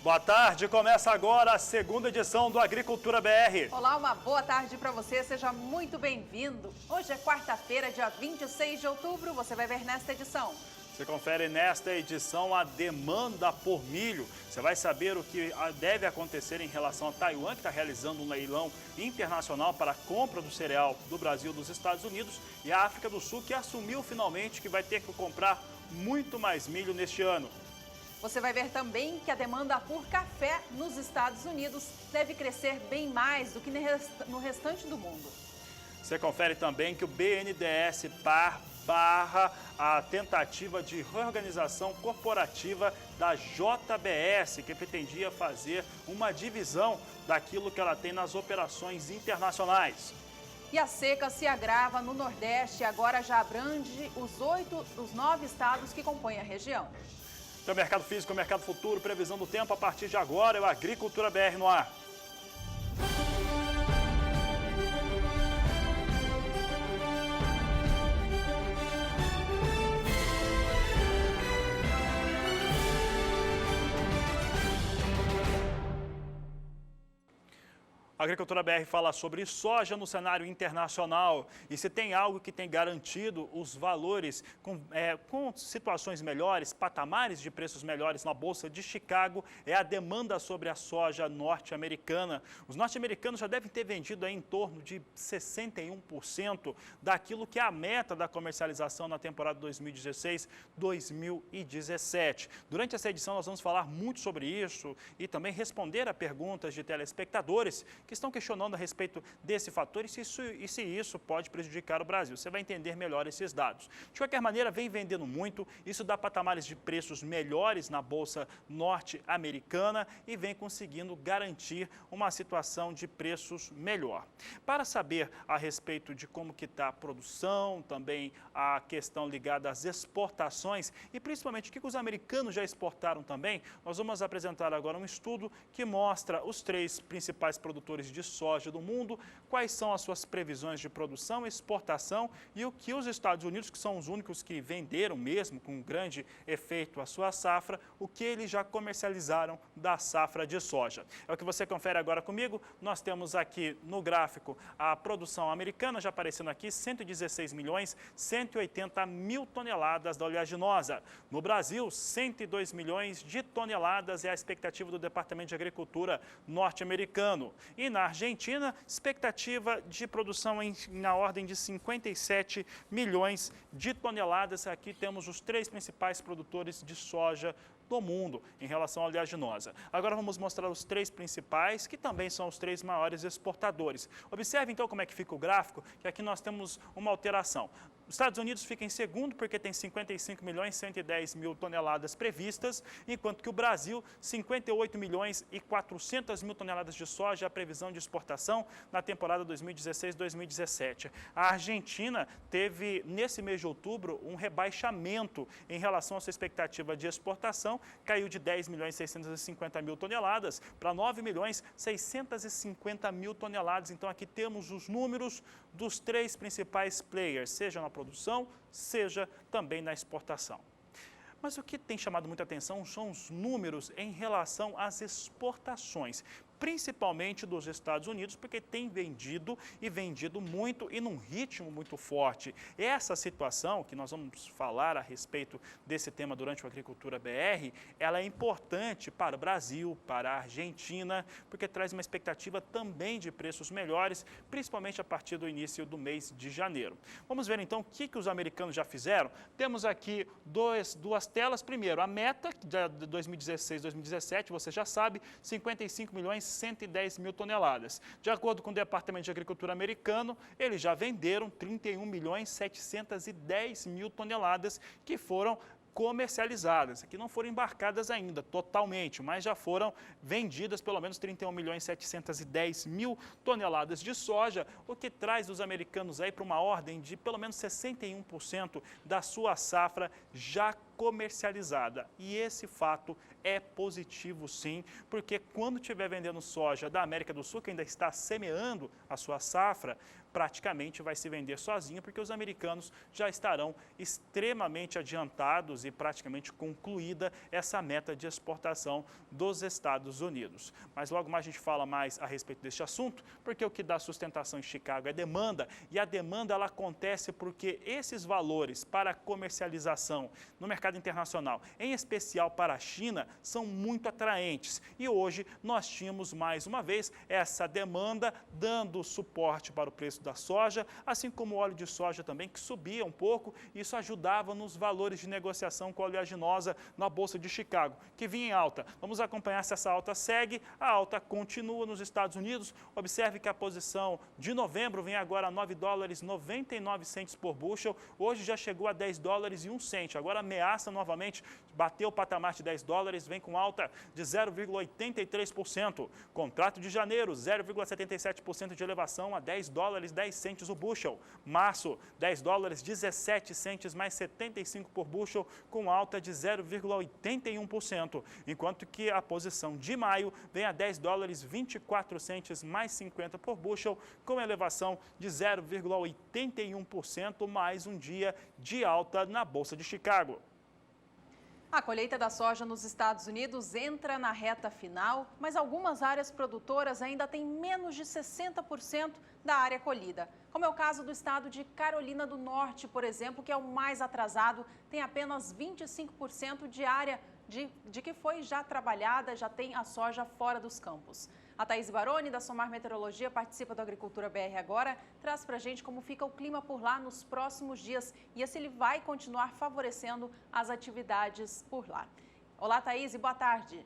Boa tarde, começa agora a segunda edição do Agricultura BR. Olá, uma boa tarde para você, seja muito bem-vindo. Hoje é quarta-feira, dia 26 de outubro, você vai ver nesta edição. Você confere nesta edição a demanda por milho. Você vai saber o que deve acontecer em relação a Taiwan, que está realizando um leilão internacional para a compra do cereal do Brasil e dos Estados Unidos, e a África do Sul, que assumiu finalmente que vai ter que comprar muito mais milho neste ano. Você vai ver também que a demanda por café nos Estados Unidos deve crescer bem mais do que no restante do mundo. Você confere também que o BNDES barra a tentativa de reorganização corporativa da JBS, que pretendia fazer uma divisão daquilo que ela tem nas operações internacionais. E a seca se agrava no Nordeste e agora já abrange os 9 estados que compõem a região. Então, mercado físico, mercado futuro, previsão do tempo a partir de agora é o Agricultura BR no ar. A Agricultura BR fala sobre soja no cenário internacional e se tem algo que tem garantido os valores com situações melhores, patamares de preços melhores na Bolsa de Chicago, é a demanda sobre a soja norte-americana. Os norte-americanos já devem ter vendido em torno de 61% daquilo que é a meta da comercialização na temporada 2016-2017. Durante essa edição nós vamos falar muito sobre isso e também responder a perguntas de telespectadores que estão questionando a respeito desse fator e se isso pode prejudicar o Brasil. Você vai entender melhor esses dados. De qualquer maneira, vem vendendo muito, isso dá patamares de preços melhores na Bolsa norte-americana e vem conseguindo garantir uma situação de preços melhor. Para saber a respeito de como que está a produção, também a questão ligada às exportações e principalmente o que os americanos já exportaram também, nós vamos apresentar agora um estudo que mostra os 3 principais produtores de soja do mundo, quais são as suas previsões de produção, exportação e o que os Estados Unidos, que são os únicos que venderam mesmo com um grande efeito a sua safra, o que eles já comercializaram da safra de soja. É o que você confere agora comigo. Nós temos aqui no gráfico a produção americana, já aparecendo aqui, 116 milhões 180 mil toneladas da oleaginosa. No Brasil, 102 milhões de toneladas é a expectativa do Departamento de Agricultura norte-americano. E na Argentina, expectativa de produção na ordem de 57 milhões de toneladas. Aqui temos os 3 principais produtores de soja do mundo em relação à oleaginosa. Agora vamos mostrar os 3 principais, que também são os 3 maiores exportadores. Observe então como é que fica o gráfico, que aqui nós temos uma alteração. Os Estados Unidos fica em segundo porque tem 55 milhões 110 mil toneladas previstas, enquanto que o Brasil, 58 milhões e 400 mil toneladas de soja, a previsão de exportação na temporada 2016-2017. A Argentina teve, nesse mês de outubro, um rebaixamento em relação à sua expectativa de exportação, caiu de 10 milhões 650 mil toneladas para 9 milhões 650 mil toneladas. Então aqui temos os números dos 3 principais players, seja na produção, seja também na exportação. Mas o que tem chamado muita atenção são os números em relação às exportações, principalmente dos Estados Unidos, porque tem vendido e vendido muito e num ritmo muito forte. Essa situação, que nós vamos falar a respeito desse tema durante o Agricultura BR, ela é importante para o Brasil, para a Argentina, porque traz uma expectativa também de preços melhores, principalmente a partir do início do mês de janeiro. Vamos ver então o que os americanos já fizeram. Temos aqui duas telas. Primeiro, a meta de 2016-2017, você já sabe, 55 milhões 110 mil toneladas. De acordo com o Departamento de Agricultura americano, eles já venderam 31 milhões 710 mil toneladas que foram comercializadas, que não foram embarcadas ainda totalmente, mas já foram vendidas pelo menos 31 milhões 710 mil toneladas de soja, o que traz os americanos aí para uma ordem de pelo menos 61% da sua safra já comercializada. E esse fato é positivo sim, porque quando estiver vendendo soja da América do Sul, que ainda está semeando a sua safra, praticamente vai se vender sozinho, porque os americanos já estarão extremamente adiantados e praticamente concluída essa meta de exportação dos Estados Unidos. Mas logo mais a gente fala mais a respeito deste assunto, porque o que dá sustentação em Chicago é demanda, e a demanda ela acontece porque esses valores para comercialização no mercado internacional, em especial para a China, são muito atraentes. E hoje nós tínhamos mais uma vez essa demanda dando suporte para o preço da soja, assim como o óleo de soja também, que subia um pouco, e isso ajudava nos valores de negociação com a oleaginosa na Bolsa de Chicago, que vinha em alta. Vamos acompanhar se essa alta segue. A alta continua nos Estados Unidos. Observe que a posição de novembro vem agora a 9 dólares 99 centes por bushel. Hoje já chegou a 10 dólares e 1 cento. Agora ameaça novamente, bateu o patamar de 10 dólares, vem com alta de 0,83%. Contrato de janeiro, 0,77% de elevação a 10 dólares 10 centes o bushel. Março, 10 dólares 17 centes mais 75 por bushel, com alta de 0,81%. Enquanto que a posição de maio vem a 10 dólares 24 centes mais 50 por bushel, com elevação de 0,81%, mais um dia de alta na Bolsa de Chicago. A colheita da soja nos Estados Unidos entra na reta final, mas algumas áreas produtoras ainda têm menos de 60% da área colhida. Como é o caso do estado de Carolina do Norte, por exemplo, que é o mais atrasado, tem apenas 25% de área de que foi já trabalhada, já tem a soja fora dos campos. A Thaís Baroni, da Somar Meteorologia, participa do Agricultura BR Agora, traz para a gente como fica o clima por lá nos próximos dias e se ele vai continuar favorecendo as atividades por lá. Olá, Thaís, e boa tarde.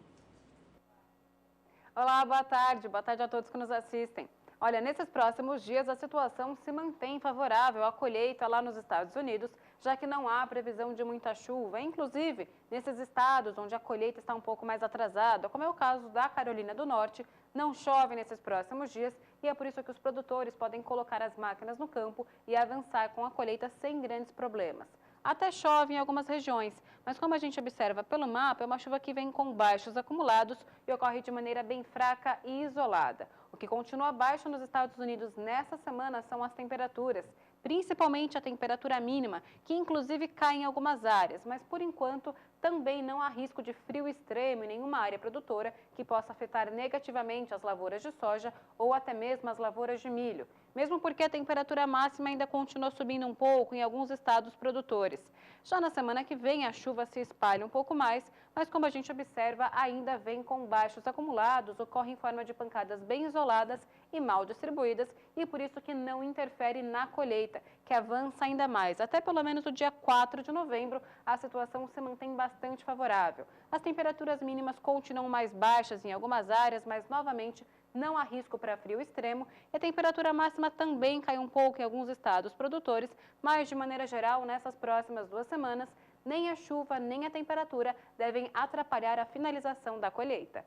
Olá, boa tarde a todos que nos assistem. Olha, nesses próximos dias a situação se mantém favorável à colheita lá nos Estados Unidos, já que não há previsão de muita chuva, inclusive nesses estados onde a colheita está um pouco mais atrasada, como é o caso da Carolina do Norte, não chove nesses próximos dias e é por isso que os produtores podem colocar as máquinas no campo e avançar com a colheita sem grandes problemas. Até chove em algumas regiões, mas como a gente observa pelo mapa, é uma chuva que vem com baixos acumulados e ocorre de maneira bem fraca e isolada. O que continua baixo nos Estados Unidos nessa semana são as temperaturas, principalmente a temperatura mínima, que inclusive cai em algumas áreas, mas por enquanto também não há risco de frio extremo em nenhuma área produtora que possa afetar negativamente as lavouras de soja ou até mesmo as lavouras de milho, mesmo porque a temperatura máxima ainda continua subindo um pouco em alguns estados produtores. Já na semana que vem a chuva se espalha um pouco mais, mas como a gente observa, ainda vem com baixos acumulados, ocorre em forma de pancadas bem isoladas e mal distribuídas e por isso que não interfere na colheita, que avança ainda mais. Até pelo menos o dia 4 de novembro, a situação se mantém bastante favorável. As temperaturas mínimas continuam mais baixas em algumas áreas, mas novamente não há risco para frio extremo e a temperatura máxima também cai um pouco em alguns estados produtores, mas de maneira geral, nessas próximas 2 semanas, nem a chuva nem a temperatura devem atrapalhar a finalização da colheita.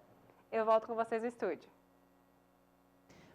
Eu volto com vocês no estúdio.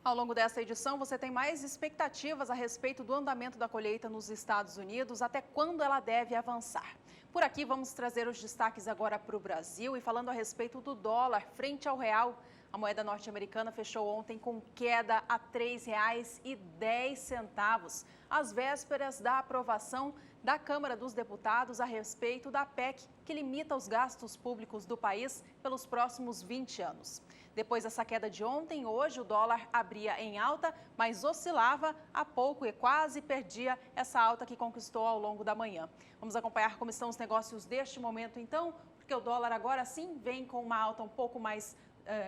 Ao longo dessa edição, você tem mais expectativas a respeito do andamento da colheita nos Estados Unidos, até quando ela deve avançar. Por aqui, vamos trazer os destaques agora para o Brasil e falando a respeito do dólar frente ao real. A moeda norte-americana fechou ontem com queda a R$ 3,10, às vésperas da aprovação da Câmara dos Deputados a respeito da PEC, que limita os gastos públicos do país pelos próximos 20 anos. Depois dessa queda de ontem, hoje o dólar abria em alta, mas oscilava há pouco e quase perdia essa alta que conquistou ao longo da manhã. Vamos acompanhar como estão os negócios deste momento, então, porque o dólar agora sim vem com uma alta um pouco mais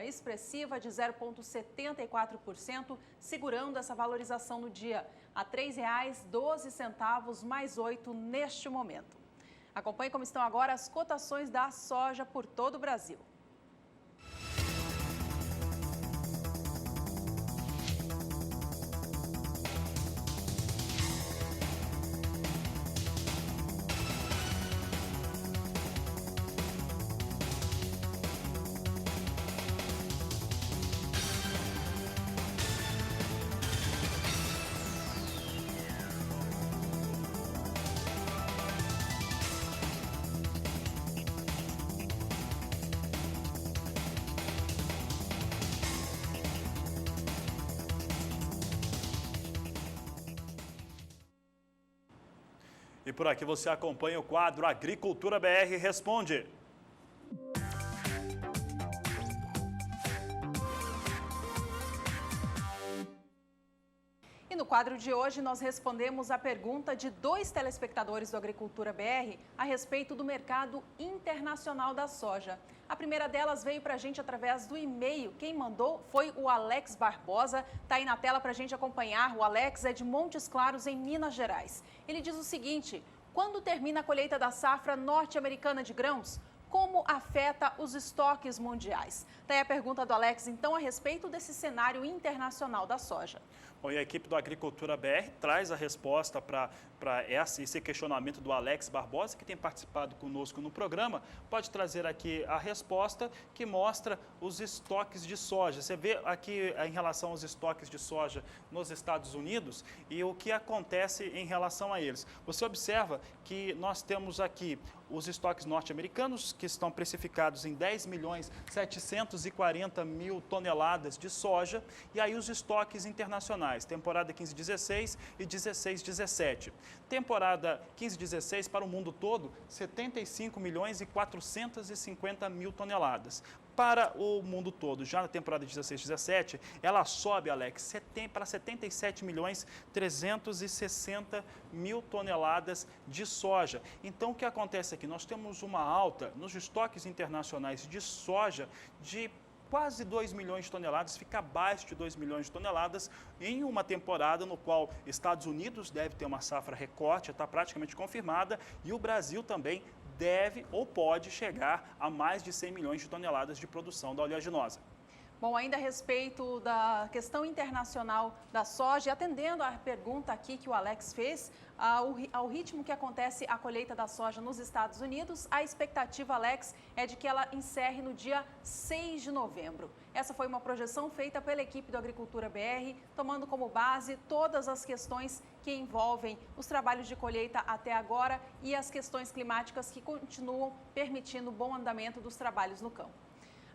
expressiva de 0,74%, segurando essa valorização no dia a R$ 3,12 mais 8 neste momento. Acompanhe como estão agora as cotações da soja por todo o Brasil. E por aqui você acompanha o quadro Agricultura BR Responde. E no quadro de hoje nós respondemos a pergunta de 2 telespectadores do Agricultura BR a respeito do mercado internacional da soja. A primeira delas veio para a gente através do e-mail. Quem mandou foi o Alex Barbosa. Está aí na tela para a gente acompanhar. O Alex é de Montes Claros, em Minas Gerais. Ele diz o seguinte: quando termina a colheita da safra norte-americana de grãos, como afeta os estoques mundiais? Está aí a pergunta do Alex, então, a respeito desse cenário internacional da soja. Bom, e a equipe do Agricultura BR traz a resposta para esse questionamento do Alex Barbosa, que tem participado conosco no programa. Pode trazer aqui a resposta que mostra os estoques de soja. Você vê aqui em relação aos estoques de soja nos Estados Unidos e o que acontece em relação a eles. Você observa que nós temos aqui os estoques norte-americanos, que estão precificados em 10.740.000 toneladas de soja, e aí os estoques internacionais, temporada 15-16 e 16-17. Temporada 15-16 para o mundo todo, 75.450.000 toneladas. Para o mundo todo, já na temporada 16-17, ela sobe, Alex, para 77.360.000 toneladas de soja. Então, o que acontece aqui? Nós temos uma alta nos estoques internacionais de soja de quase 2 milhões de toneladas, fica abaixo de 2 milhões de toneladas em uma temporada no qual Estados Unidos deve ter uma safra recorde, já está praticamente confirmada, e o Brasil também deve ou pode chegar a mais de 100 milhões de toneladas de produção da oleaginosa. Bom, ainda a respeito da questão internacional da soja, atendendo à pergunta aqui que o Alex fez, ao ritmo que acontece a colheita da soja nos Estados Unidos, a expectativa, Alex, é de que ela encerre no dia 6 de novembro. Essa foi uma projeção feita pela equipe do Agricultura BR, tomando como base todas as questões que envolvem os trabalhos de colheita até agora e as questões climáticas que continuam permitindo o bom andamento dos trabalhos no campo.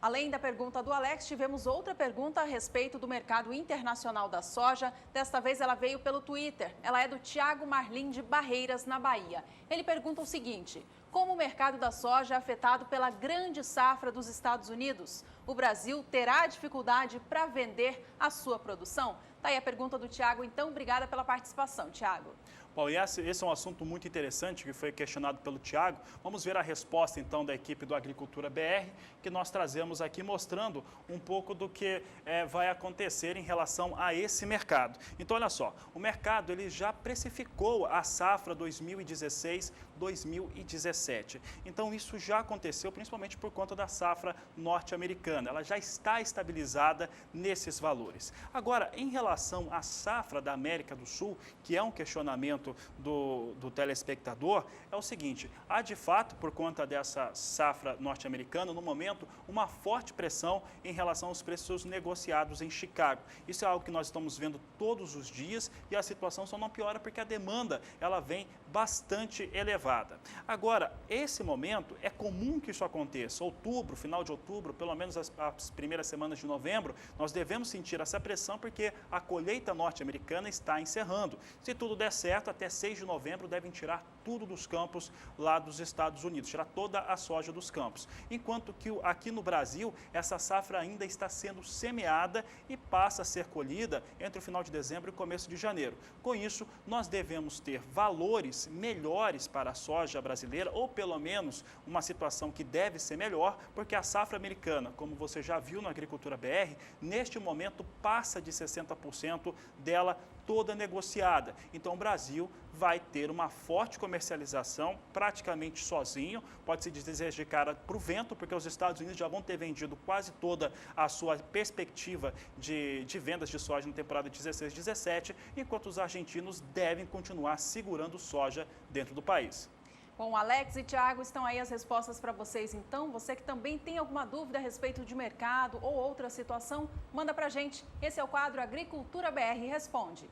Além da pergunta do Alex, tivemos outra pergunta a respeito do mercado internacional da soja. Desta vez ela veio pelo Twitter. Ela é do Thiago Marlim de Barreiras, na Bahia. Ele pergunta o seguinte: como o mercado da soja é afetado pela grande safra dos Estados Unidos? O Brasil terá dificuldade para vender a sua produção? Está aí a pergunta do Thiago, então obrigada pela participação, Thiago. Bom, e esse é um assunto muito interessante que foi questionado pelo Thiago. Vamos ver a resposta, então, da equipe do Agricultura BR, que nós trazemos aqui mostrando um pouco do que vai acontecer em relação a esse mercado. Então, olha só, o mercado ele já precificou a safra 2016-2017. Então, isso já aconteceu principalmente por conta da safra norte-americana. Ela já está estabilizada nesses valores. Agora, em relação à safra da América do Sul, que é um questionamento do telespectador, é o seguinte: há de fato, por conta dessa safra norte-americana, no momento, uma forte pressão em relação aos preços negociados em Chicago. Isso é algo que nós estamos vendo todos os dias e a situação só não piora porque a demanda ela vem bastante elevada. Agora, esse momento, é comum que isso aconteça. Outubro, final de outubro, pelo menos as primeiras semanas de novembro, nós devemos sentir essa pressão porque a colheita norte-americana está encerrando. Se tudo der certo, até 6 de novembro devem tirar tudo dos campos lá dos Estados Unidos, tirar toda a soja dos campos. Enquanto que aqui no Brasil, essa safra ainda está sendo semeada e passa a ser colhida entre o final de dezembro e o começo de janeiro. Com isso, nós devemos ter valores melhores para a soja brasileira, ou pelo menos uma situação que deve ser melhor, porque a safra americana, como você já viu na Agricultura BR, neste momento passa de 60% dela toda negociada. Então o Brasil vai ter uma forte comercialização praticamente sozinho, pode-se dizer de cara para o vento, porque os Estados Unidos já vão ter vendido quase toda a sua perspectiva de vendas de soja na temporada 16-17, enquanto os argentinos devem continuar segurando soja dentro do país. Bom, Alex e Thiago, estão aí as respostas para vocês. Então, você que também tem alguma dúvida a respeito de mercado ou outra situação, manda para a gente. Esse é o quadro Agricultura BR Responde.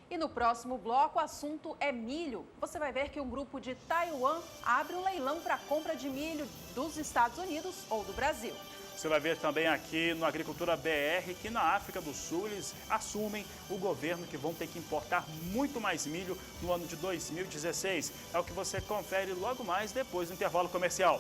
E no próximo bloco, o assunto é milho. Você vai ver que um grupo de Taiwan abre um leilão para a compra de milho dos Estados Unidos ou do Brasil. Você vai ver também aqui no Agricultura BR que na África do Sul eles assumem o governo que vão ter que importar muito mais milho no ano de 2016. É o que você confere logo mais depois do intervalo comercial.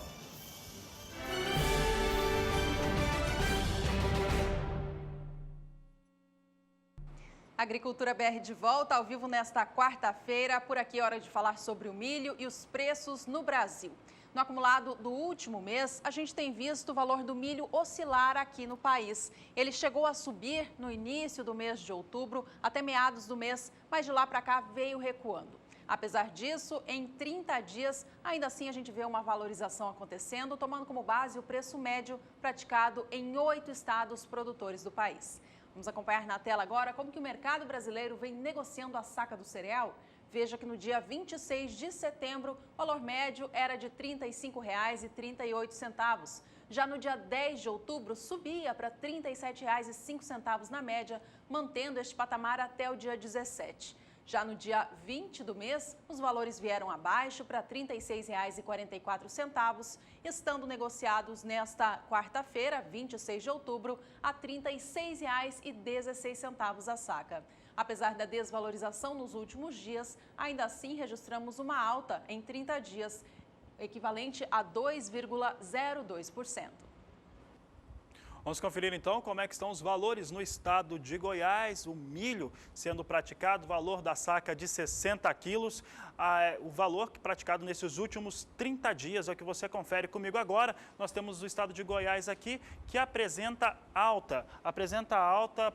Agricultura BR de volta, ao vivo nesta quarta-feira. Por aqui é hora de falar sobre o milho e os preços no Brasil. No acumulado do último mês, a gente tem visto o valor do milho oscilar aqui no país. Ele chegou a subir no início do mês de outubro até meados do mês, mas de lá para cá veio recuando. Apesar disso, em 30 dias, ainda assim a gente vê uma valorização acontecendo, tomando como base o preço médio praticado em 8 estados produtores do país. Vamos acompanhar na tela agora como que o mercado brasileiro vem negociando a saca do cereal. Veja que no dia 26 de setembro, o valor médio era de R$ 35,38. Já no dia 10 de outubro, subia para R$ 37,05 na média, mantendo este patamar até o dia 17. Já no dia 20 do mês, os valores vieram abaixo para R$ 36,44, estando negociados nesta quarta-feira, 26 de outubro, a R$ 36,16 a saca. Apesar da desvalorização nos últimos dias, ainda assim registramos uma alta em 30 dias, equivalente a 2,02%. Vamos conferir então como é que estão os valores no estado de Goiás. O milho sendo praticado, valor da saca de 60 quilos. O valor praticado nesses últimos 30 dias é o que você confere comigo agora. Nós temos o estado de Goiás aqui que apresenta alta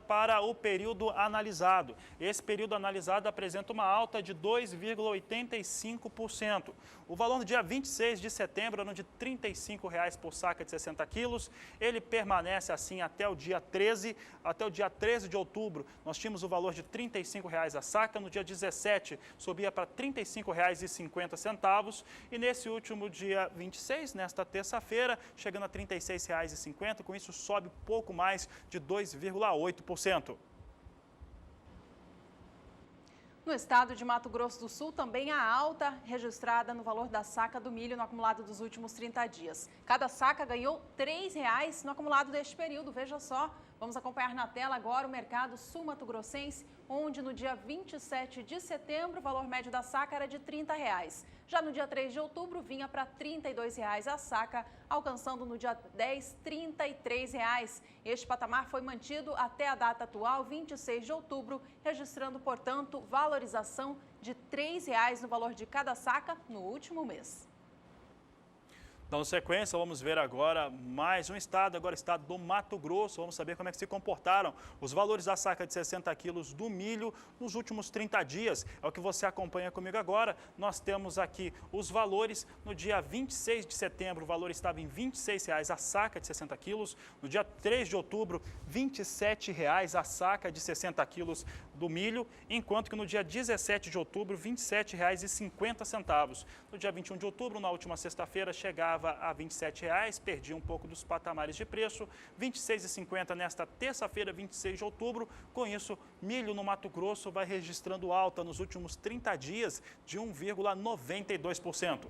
para o período analisado. Esse período analisado apresenta uma alta de 2,85%. O valor no dia 26 de setembro era de R$ 35,00 por saca de 60 quilos. Ele permanece assim até o dia 13. Até o dia 13 de outubro, nós tínhamos o valor de R$ 35,00 a saca. No dia 17, subia para R$ 35,50. E nesse último dia 26, nesta terça-feira, chegando a R$ 36,50. Com isso, sobe pouco mais de 2,8%. No estado de Mato Grosso do Sul, também há alta registrada no valor da saca do milho no acumulado dos últimos 30 dias. Cada saca ganhou R$ 3,00 no acumulado deste período, veja só. Vamos acompanhar na tela agora o mercado sul-mato-grossense, onde no dia 27 de setembro o valor médio da saca era de R$ 30,00. Já no dia 3 de outubro vinha para R$ 32,00 a saca, alcançando no dia 10 R$ 33,00. Este patamar foi mantido até a data atual, 26 de outubro, registrando, portanto, valorização de R$ 3,00 no valor de cada saca no último mês. Dando sequência, vamos ver agora mais um estado, agora o estado do Mato Grosso. Vamos saber como é que se comportaram os valores da saca de 60 quilos do milho nos últimos 30 dias. É o que você acompanha comigo agora. Nós temos aqui os valores. No dia 26 de setembro, o valor estava em R$ 26,00 a saca de 60 quilos. No dia 3 de outubro, R$ 27,00 a saca de 60 quilos do milho. Enquanto que no dia 17 de outubro, R$ 27,50. No dia 21 de outubro, na última sexta-feira, chegava a R$ 27,00, perdia um pouco dos patamares de preço, R$ 26,50 nesta terça-feira, 26 de outubro. Com isso, milho no Mato Grosso vai registrando alta nos últimos 30 dias de 1,92%.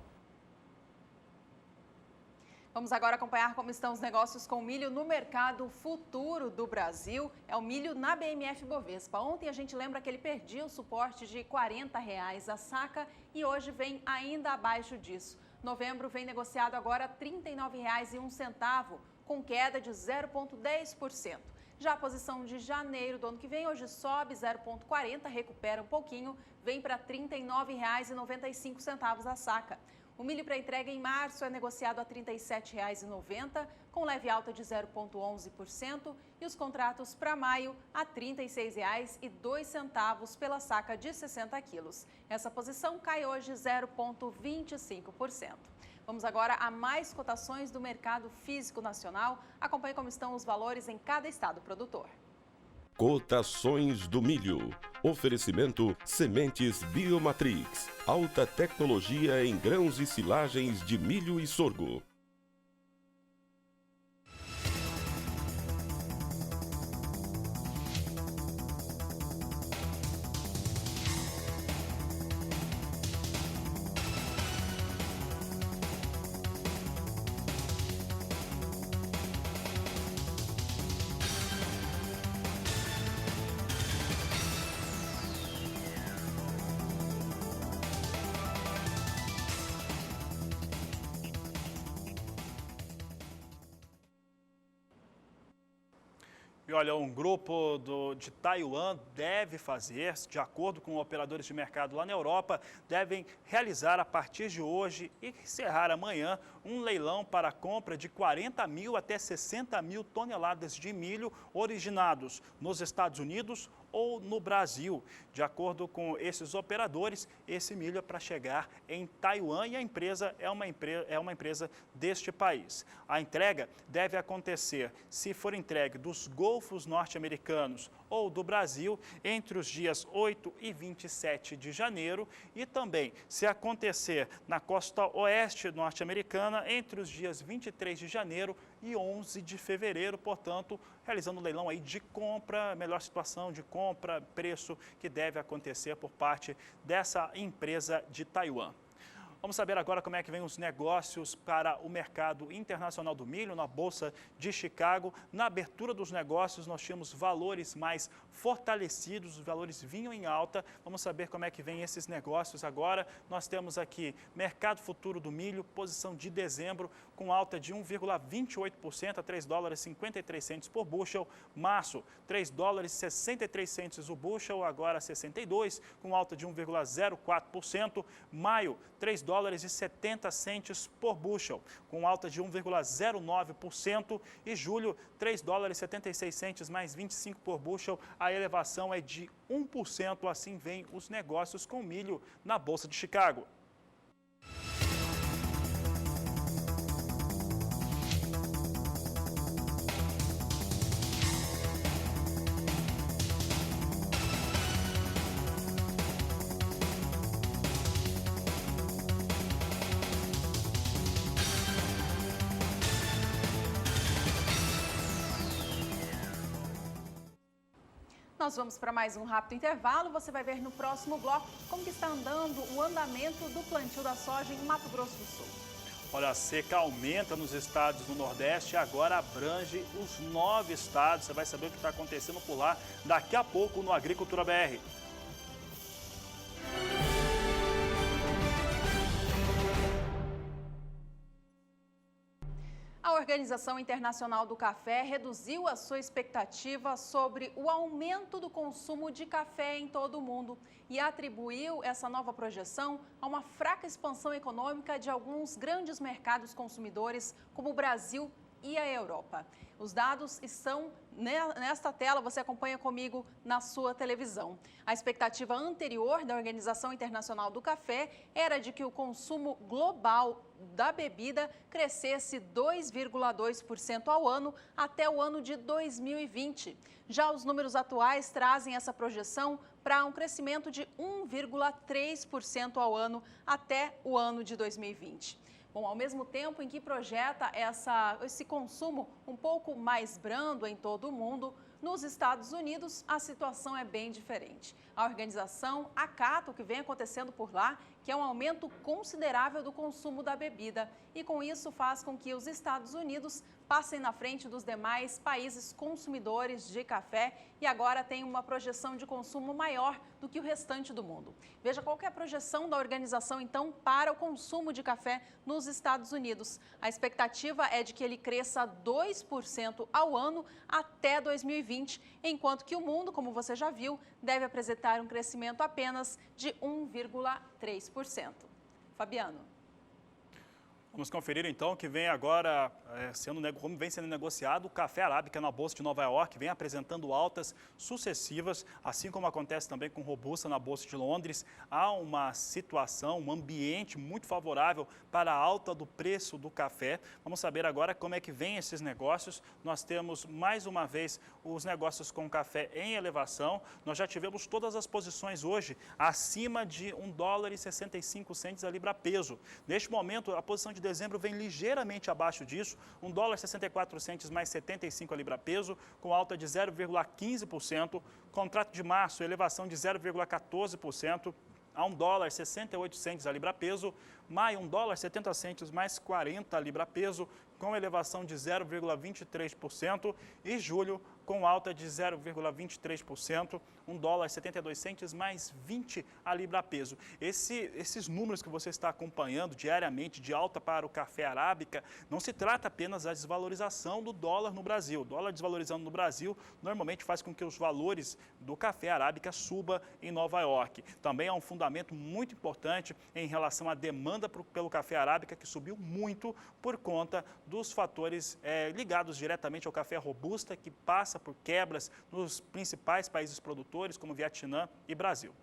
Vamos agora acompanhar como estão os negócios com milho no mercado futuro do Brasil. É o milho na BMF Bovespa. Ontem a gente lembra que ele perdia o suporte de R$ 40,00 a saca e hoje vem ainda abaixo disso. Novembro vem negociado agora R$ 39,01, com queda de 0,10%. Já a posição de janeiro do ano que vem hoje sobe 0,40%, recupera um pouquinho, vem para R$ 39,95 a saca. O milho para entrega em março é negociado a R$ 37,90, com leve alta de 0,11%, e os contratos para maio a R$ 36,02 pela saca de 60 quilos. Essa posição cai hoje 0,25%. Vamos agora a mais cotações do mercado físico nacional. Acompanhe como estão os valores em cada estado produtor. Cotações do milho. Oferecimento Sementes Biomatrix. Alta tecnologia em grãos e silagens de milho e sorgo. E olha, um grupo de Taiwan deve fazer, de acordo com operadores de mercado lá na Europa, devem realizar a partir de hoje e encerrar amanhã um leilão para a compra de 40 mil até 60 mil toneladas de milho originados nos Estados Unidos ou no Brasil. De acordo com esses operadores, esse milho é para chegar em Taiwan e a empresa é uma empresa deste país. A entrega deve acontecer, se for entregue dos Golfos norte-americanos ou do Brasil, entre os dias 8 e 27 de janeiro e também, se acontecer na costa oeste norte-americana, entre os dias 23 de janeiro e 11 de fevereiro, portanto, realizando um leilão aí de compra, melhor situação de compra, preço que deve acontecer por parte dessa empresa de Taiwan. Vamos saber agora como é que vem os negócios para o mercado internacional do milho na Bolsa de Chicago. Na abertura dos negócios, nós tínhamos valores mais fortalecidos, os valores vinham em alta. Vamos saber como é que vem esses negócios agora. Nós temos aqui mercado futuro do milho, posição de dezembro, com alta de 1,28% a 3 dólares e 53 centos por bushel. Março, 3 dólares e 63 centos o bushel, agora 62, com alta de 1,04%. Maio, 3 dólares e 70 centos por bushel, com alta de 1,09%. E julho, 3 dólares e 76 centos mais 25 por bushel, a elevação é de 1%. Assim vem os negócios com milho na Bolsa de Chicago. Nós vamos para mais um rápido intervalo. Você vai ver no próximo bloco como que está andando o andamento do plantio da soja em Mato Grosso do Sul. Olha, a seca aumenta nos estados do Nordeste e agora abrange os 9 estados. Você vai saber o que está acontecendo por lá daqui a pouco no Agricultura BR. A Organização Internacional do Café reduziu a sua expectativa sobre o aumento do consumo de café em todo o mundo e atribuiu essa nova projeção a uma fraca expansão econômica de alguns grandes mercados consumidores, como o Brasil e a Europa. Os dados estão nesta tela, você acompanha comigo na sua televisão. A expectativa anterior da Organização Internacional do Café era de que o consumo global da bebida crescesse 2,2% ao ano até o ano de 2020. Já os números atuais trazem essa projeção para um crescimento de 1,3% ao ano até o ano de 2020. Bom, ao mesmo tempo em que projeta esse consumo um pouco mais brando em todo o mundo, nos Estados Unidos a situação é bem diferente. A organização acata o que vem acontecendo por lá, que é um aumento considerável do consumo da bebida, e com isso faz com que os Estados Unidos passem na frente dos demais países consumidores de café e agora tem uma projeção de consumo maior do que o restante do mundo. Veja qual que é a projeção da organização, então, para o consumo de café nos Estados Unidos. A expectativa é de que ele cresça 2% ao ano até 2020, enquanto que o mundo, como você já viu, deve apresentar um crescimento apenas de 1,3%. Fabiano. Vamos conferir então que vem agora, como vem sendo negociado o café arábica na Bolsa de Nova York, vem apresentando altas sucessivas, assim como acontece também com Robusta na Bolsa de Londres. Há uma situação, um ambiente muito favorável para a alta do preço do café. Vamos saber agora como é que vem esses negócios. Nós temos mais uma vez os negócios com café em elevação. Nós já tivemos todas as posições hoje acima de 1 dólar e 65 centos a libra peso. Neste momento, a posição de dezembro vem ligeiramente abaixo disso, 1 dólar e 64 centos mais 75 a libra peso, com alta de 0,15%. Contrato de março, elevação de 0,14% a 1 dólar e 68 centos a libra peso. Maio, 1 dólar e 70 centos mais 40 a libra peso, com elevação de 0,23%. E julho, com alta de 0,23%, $1,72 mais 20 a libra peso. Esses números que você está acompanhando diariamente de alta para o café arábica, não se trata apenas da desvalorização do dólar no Brasil. O dólar desvalorizando no Brasil normalmente faz com que os valores do café arábica suba em Nova York. Também há um fundamento muito importante em relação à demanda pelo café arábica, que subiu muito por conta dos fatores ligados diretamente ao café robusta, que passa por quebras nos principais países produtores, como Vietnã e Brasil.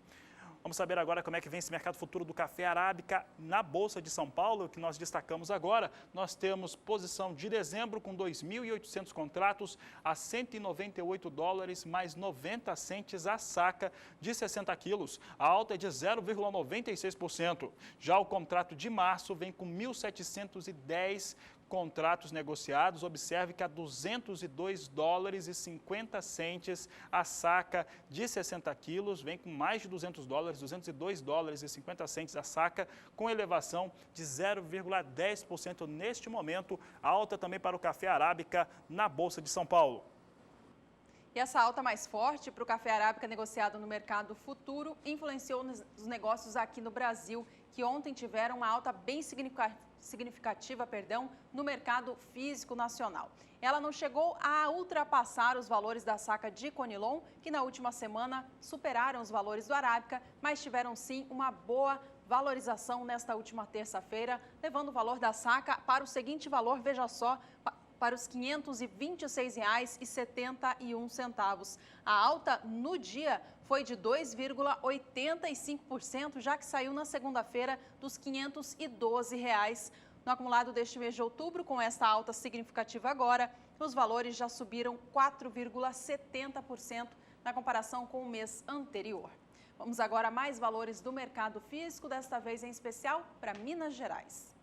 Vamos saber agora como é que vem esse mercado futuro do café arábica na Bolsa de São Paulo, que nós destacamos agora. Nós temos posição de dezembro com 2.800 contratos a $198 mais 90 centes a saca de 60 quilos. A alta é de 0,96%. Já o contrato de março vem com 1.710 contratos negociados. Observe que a $202,50 a saca de 60 quilos, vem com mais de $200, $202,50 a saca, com elevação de 0,10% neste momento, alta também para o café arábica na Bolsa de São Paulo. E essa alta mais forte para o café arábica negociado no mercado futuro influenciou nos negócios aqui no Brasil, que ontem tiveram uma alta bem significativa no mercado físico nacional. Ela não chegou a ultrapassar os valores da saca de Conilon, que na última semana superaram os valores do arábica, mas tiveram sim uma boa valorização nesta última terça-feira, levando o valor da saca para o seguinte valor, veja só, para os R$ 526,71. A alta no dia foi de 2,85%, já que saiu na segunda-feira dos R$ 512. No acumulado deste mês de outubro, com esta alta significativa agora, os valores já subiram 4,70% na comparação com o mês anterior. Vamos agora a mais valores do mercado físico, desta vez em especial para Minas Gerais.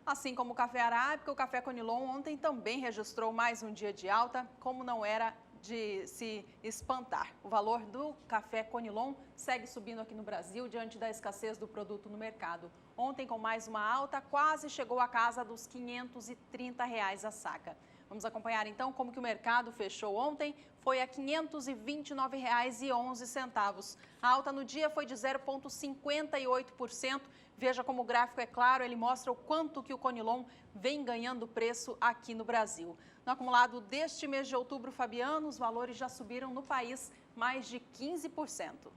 Assim como o café arábica, o café Conilon ontem também registrou mais um dia de alta, como não era de se espantar. O valor do café Conilon segue subindo aqui no Brasil diante da escassez do produto no mercado. Ontem, com mais uma alta, quase chegou à casa dos R$ 530 a saca. Vamos acompanhar então como que o mercado fechou ontem. Foi a R$ 529,11. A alta no dia foi de 0,58%. Veja como o gráfico é claro, ele mostra o quanto que o Conilon vem ganhando preço aqui no Brasil. No acumulado deste mês de outubro, Fabiano, os valores já subiram no país mais de 15%.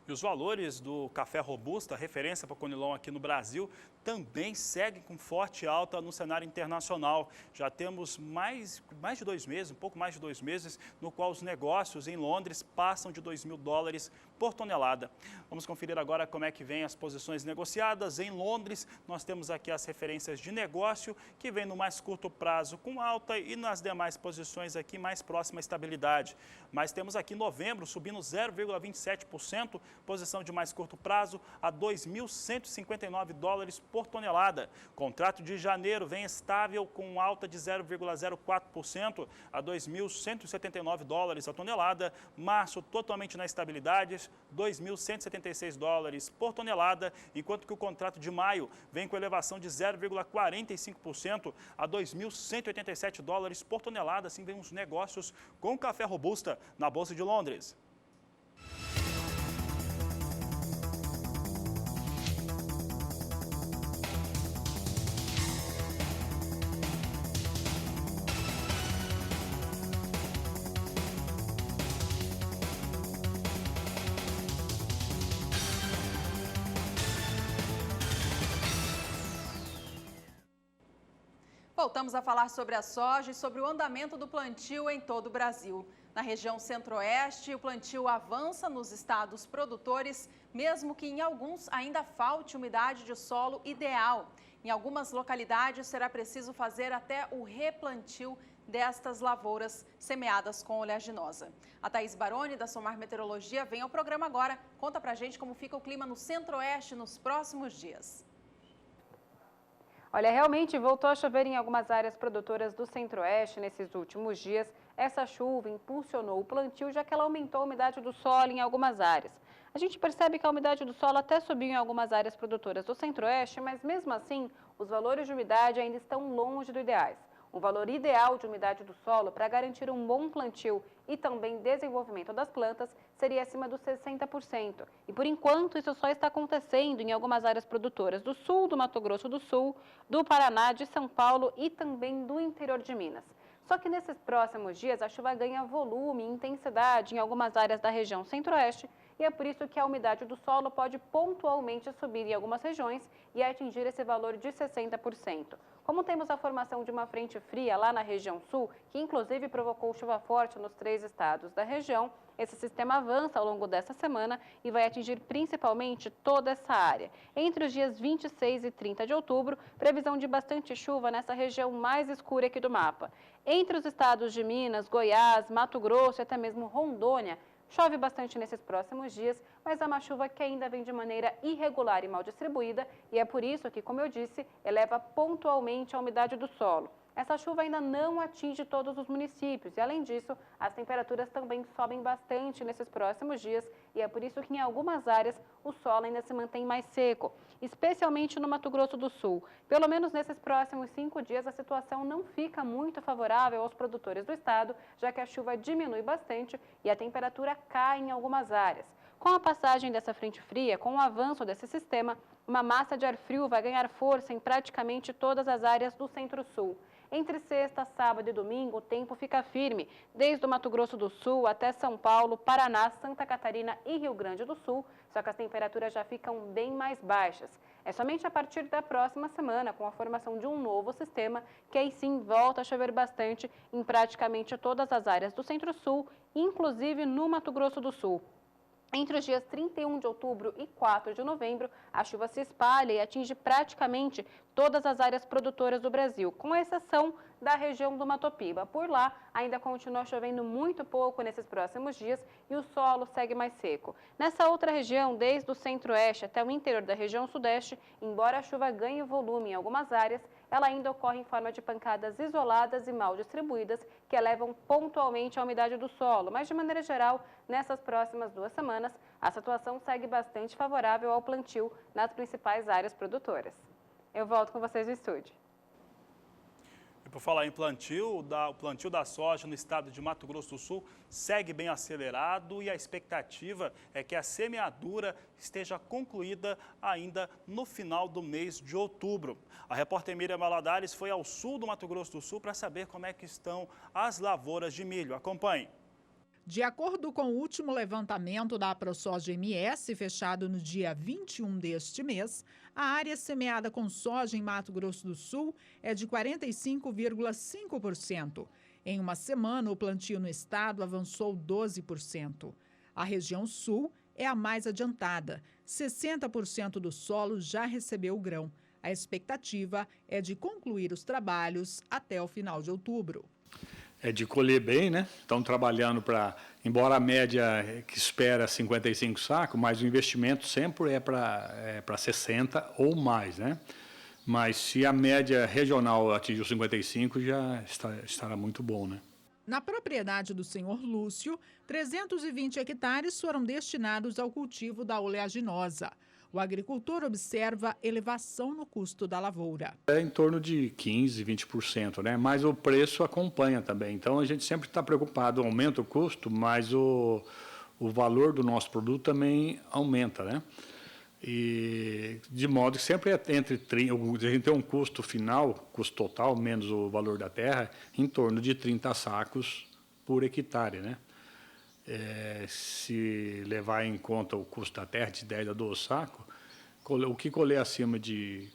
E os valores do café robusta, referência para o Conilon aqui no Brasil, também seguem com forte alta no cenário internacional. Já temos mais de 2 meses, um pouco mais de 2 meses, no qual os negócios em Londres passam de $2.000 por tonelada. Vamos conferir agora como é que vem as posições negociadas. Em Londres, nós temos aqui as referências de negócio, que vem no mais curto prazo com alta e nas demais posições aqui mais próxima à estabilidade. Mas temos aqui novembro subindo 0,27%, posição de mais curto prazo a $2.159 por tonelada. Contrato de janeiro vem estável com alta de 0,04% a $2.179 a tonelada. Março totalmente na estabilidade, $2.176 por tonelada, enquanto que o contrato de maio vem com elevação de 0,45% a $2.187 por tonelada. Assim vem os negócios com café robusta na Bolsa de Londres. Voltamos a falar sobre a soja e sobre o andamento do plantio em todo o Brasil. Na região centro-oeste, o plantio avança nos estados produtores, mesmo que em alguns ainda falte umidade de solo ideal. Em algumas localidades será preciso fazer até o replantio destas lavouras semeadas com oleaginosa. A Thaís Baroni, da Somar Meteorologia, vem ao programa agora. Conta pra gente como fica o clima no centro-oeste nos próximos dias. Olha, realmente voltou a chover em algumas áreas produtoras do Centro-Oeste nesses últimos dias. Essa chuva impulsionou o plantio, já que ela aumentou a umidade do solo em algumas áreas. A gente percebe que a umidade do solo até subiu em algumas áreas produtoras do Centro-Oeste, mas mesmo assim, os valores de umidade ainda estão longe do ideais. O valor ideal de umidade do solo para garantir um bom plantio e também desenvolvimento das plantas seria acima dos 60%. E por enquanto isso só está acontecendo em algumas áreas produtoras do sul do Mato Grosso do Sul, do Paraná, de São Paulo e também do interior de Minas. Só que nesses próximos dias a chuva ganha volume e intensidade em algumas áreas da região centro-oeste e é por isso que a umidade do solo pode pontualmente subir em algumas regiões e atingir esse valor de 60%. Como temos a formação de uma frente fria lá na região sul, que inclusive provocou chuva forte nos 3 estados da região, esse sistema avança ao longo dessa semana e vai atingir principalmente toda essa área. Entre os dias 26 e 30 de outubro, previsão de bastante chuva nessa região mais escura aqui do mapa. Entre os estados de Minas, Goiás, Mato Grosso e até mesmo Rondônia, chove bastante nesses próximos dias, mas é uma chuva que ainda vem de maneira irregular e mal distribuída e é por isso que, como eu disse, eleva pontualmente a umidade do solo. Essa chuva ainda não atinge todos os municípios e, além disso, as temperaturas também sobem bastante nesses próximos dias e é por isso que em algumas áreas o solo ainda se mantém mais seco, especialmente no Mato Grosso do Sul. Pelo menos nesses próximos 5 dias a situação não fica muito favorável aos produtores do estado, já que a chuva diminui bastante e a temperatura cai em algumas áreas. Com a passagem dessa frente fria, com o avanço desse sistema, uma massa de ar frio vai ganhar força em praticamente todas as áreas do Centro-Sul. Entre sexta, sábado e domingo, o tempo fica firme, desde o Mato Grosso do Sul até São Paulo, Paraná, Santa Catarina e Rio Grande do Sul, só que as temperaturas já ficam bem mais baixas. É somente a partir da próxima semana, com a formação de um novo sistema, que aí sim volta a chover bastante em praticamente todas as áreas do Centro-Sul, inclusive no Mato Grosso do Sul. Entre os dias 31 de outubro e 4 de novembro, a chuva se espalha e atinge praticamente todas as áreas produtoras do Brasil, com exceção da região do Mato Piba. Por lá, ainda continua chovendo muito pouco nesses próximos dias e o solo segue mais seco. Nessa outra região, desde o centro-oeste até o interior da região sudeste, embora a chuva ganhe volume em algumas áreas, ela ainda ocorre em forma de pancadas isoladas e mal distribuídas, que elevam pontualmente a umidade do solo. Mas, de maneira geral, nessas próximas 2 semanas, a situação segue bastante favorável ao plantio nas principais áreas produtoras. Eu volto com vocês no estúdio. E por falar em plantio, o plantio da soja no estado de Mato Grosso do Sul segue bem acelerado e a expectativa é que a semeadura esteja concluída ainda no final do mês de outubro. A repórter Miriam Valadares foi ao sul do Mato Grosso do Sul para saber como é que estão as lavouras de milho. Acompanhe. De acordo com o último levantamento da AproSoja-MS, fechado no dia 21 deste mês, a área semeada com soja em Mato Grosso do Sul é de 45,5%. Em uma semana, o plantio no estado avançou 12%. A região sul é a mais adiantada. 60% do solo já recebeu o grão. A expectativa é de concluir os trabalhos até o final de outubro. É de colher bem, né? Estão trabalhando para, embora a média que espera 55 sacos, mas o investimento sempre é para 60 ou mais, né? Mas se a média regional atingir os 55, já estará muito bom, né? Na propriedade do senhor Lúcio, 320 hectares foram destinados ao cultivo da oleaginosa. O agricultor observa elevação no custo da lavoura. É em torno de 15%, 20%, né? Mas o preço acompanha também. Então, a gente sempre está preocupado, aumenta o custo, mas o valor do nosso produto também aumenta, né? E de modo que sempre é entre 30, a gente tem um custo final, custo total, menos o valor da terra, em torno de 30 sacos por hectare, né? Se levar em conta o custo da terra de 10 a 12 sacos, o que colher acima de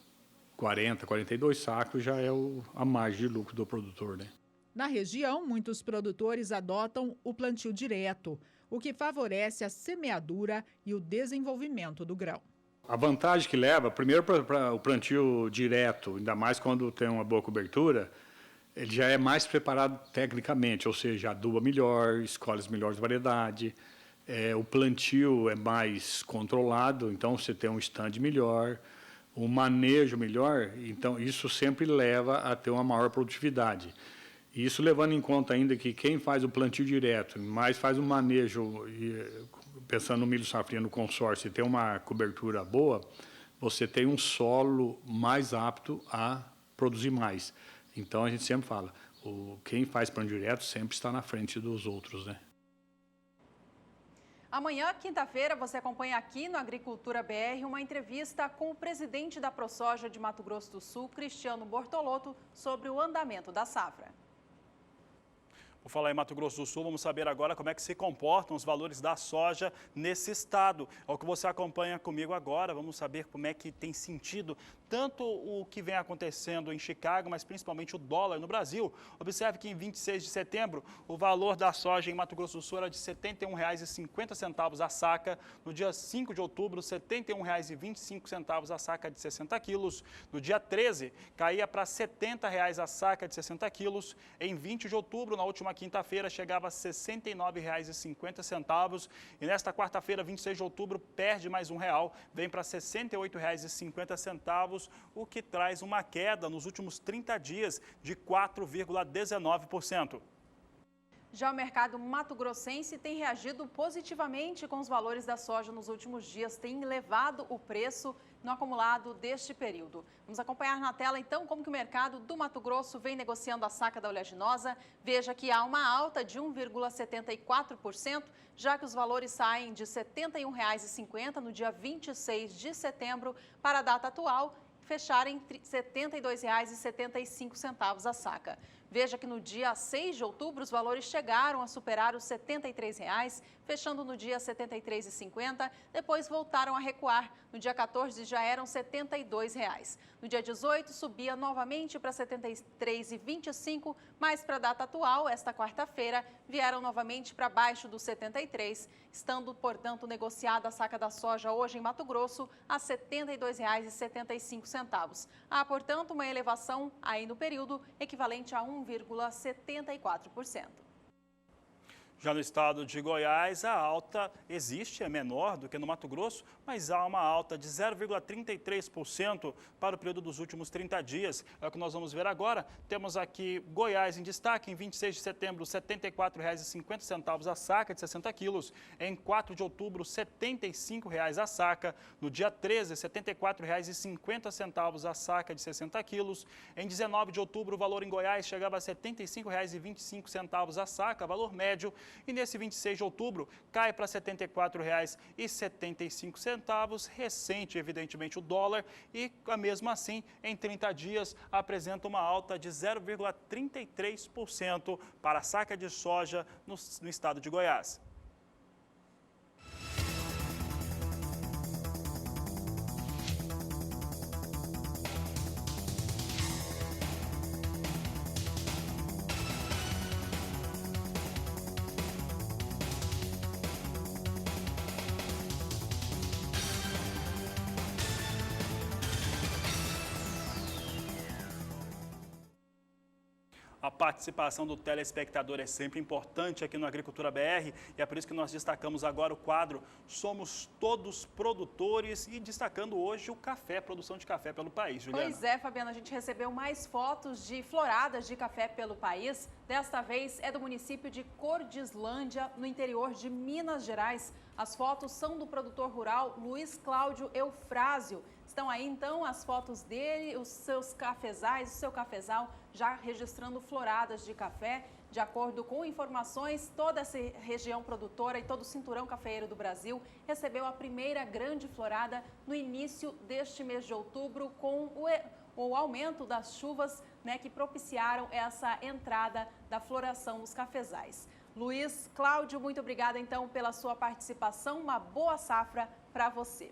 40, 42 sacos já é a margem de lucro do produtor, né? Na região, muitos produtores adotam o plantio direto, o que favorece a semeadura e o desenvolvimento do grão. A vantagem que leva, primeiro para o plantio direto, ainda mais quando tem uma boa cobertura, ele já é mais preparado tecnicamente, ou seja, aduba melhor, escolhe as melhores variedades, o plantio é mais controlado, então você tem um stand melhor, o manejo melhor, então isso sempre leva a ter uma maior produtividade. E isso levando em conta ainda que quem faz o plantio direto, mas faz o manejo, pensando no milho safrinha, no consórcio, e tem uma cobertura boa, você tem um solo mais apto a produzir mais. Então, a gente sempre fala, quem faz plantio direto sempre está na frente dos outros, né? Amanhã, quinta-feira, você acompanha aqui no Agricultura BR uma entrevista com o presidente da ProSoja de Mato Grosso do Sul, Cristiano Bortolotto, sobre o andamento da safra. Por falar em Mato Grosso do Sul, vamos saber agora como é que se comportam os valores da soja nesse estado. É o que você acompanha comigo agora. Vamos saber como é que tem sentido tanto o que vem acontecendo em Chicago, mas principalmente o dólar no Brasil. Observe que em 26 de setembro, o valor da soja em Mato Grosso do Sul era de R$ 71,50 a saca. No dia 5 de outubro, R$ 71,25 a saca de 60 quilos. No dia 13, caía para R$ 70 a saca de 60 quilos. Em 20 de outubro, na última quinta-feira, chegava a R$ 69,50. E nesta quarta-feira, 26 de outubro, perde mais R$1, vem para R$ 68,50, o que traz uma queda nos últimos 30 dias de 4,19%. Já o mercado mato-grossense tem reagido positivamente com os valores da soja nos últimos dias, tem elevado o preço no acumulado deste período. Vamos acompanhar na tela, então, como que o mercado do Mato Grosso vem negociando a saca da oleaginosa. Veja que há uma alta de 1,74%, já que os valores saem de R$ 71,50 no dia 26 de setembro para a data atual, fechar em R$ 72,75 a saca. Veja que no dia 6 de outubro os valores chegaram a superar os R$ 73, fechando no dia R$ 73,50, depois voltaram a recuar. No dia 14 já eram R$ 72. No dia 18 subia novamente para R$ 73,25, mas para a data atual, esta quarta-feira, vieram novamente para baixo dos 73, estando, portanto, negociada a saca da soja hoje em Mato Grosso a R$ 72,75. Há, portanto, uma elevação aí no período equivalente a 1,74%. Já no estado de Goiás, a alta existe, é menor do que no Mato Grosso, mas há uma alta de 0,33% para o período dos últimos 30 dias. É o que nós vamos ver agora. Temos aqui Goiás em destaque, em 26 de setembro, R$ 74,50 a saca de 60 quilos. Em 4 de outubro, R$ 75 a saca. No dia 13, R$ 74,50 a saca de 60 quilos. Em 19 de outubro, o valor em Goiás chegava a R$ 75,25 a saca, valor médio. E nesse 26 de outubro, cai para R$ 74,75, recente, evidentemente, o dólar, e mesmo assim, em 30 dias, apresenta uma alta de 0,33% para a saca de soja no estado de Goiás. A participação do telespectador é sempre importante aqui no Agricultura BR e é por isso que nós destacamos agora o quadro Somos Todos Produtores e destacando hoje o café, produção de café pelo país, Juliana. Pois é, Fabiana, a gente recebeu mais fotos de floradas de café pelo país. Desta vez é do município de Cordislândia, no interior de Minas Gerais. As fotos são do produtor rural Luiz Cláudio Eufrásio. Estão aí, então, as fotos dele, os seus cafezais, o seu cafezal, já registrando floradas de café. De acordo com informações, toda essa região produtora e todo o cinturão cafeeiro do Brasil recebeu a primeira grande florada no início deste mês de outubro, com o aumento das chuvas, né, que propiciaram essa entrada da floração dos cafezais. Luiz Cláudio, muito obrigada, então, pela sua participação. Uma boa safra para você.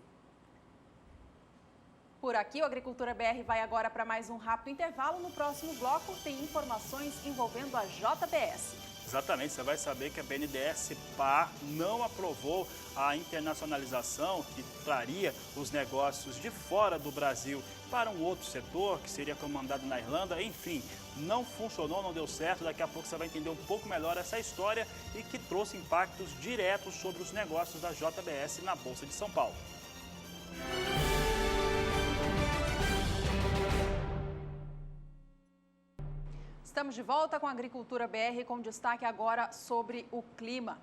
Por aqui, o Agricultura BR vai agora para mais um rápido intervalo. No próximo bloco tem informações envolvendo a JBS. Exatamente, você vai saber que a BNDES-Par não aprovou a internacionalização que traria os negócios de fora do Brasil para um outro setor, que seria comandado na Irlanda. Enfim, não funcionou, não deu certo. Daqui a pouco você vai entender um pouco melhor essa história e que trouxe impactos diretos sobre os negócios da JBS na Bolsa de São Paulo. Estamos de volta com a Agricultura BR, com destaque agora sobre o clima.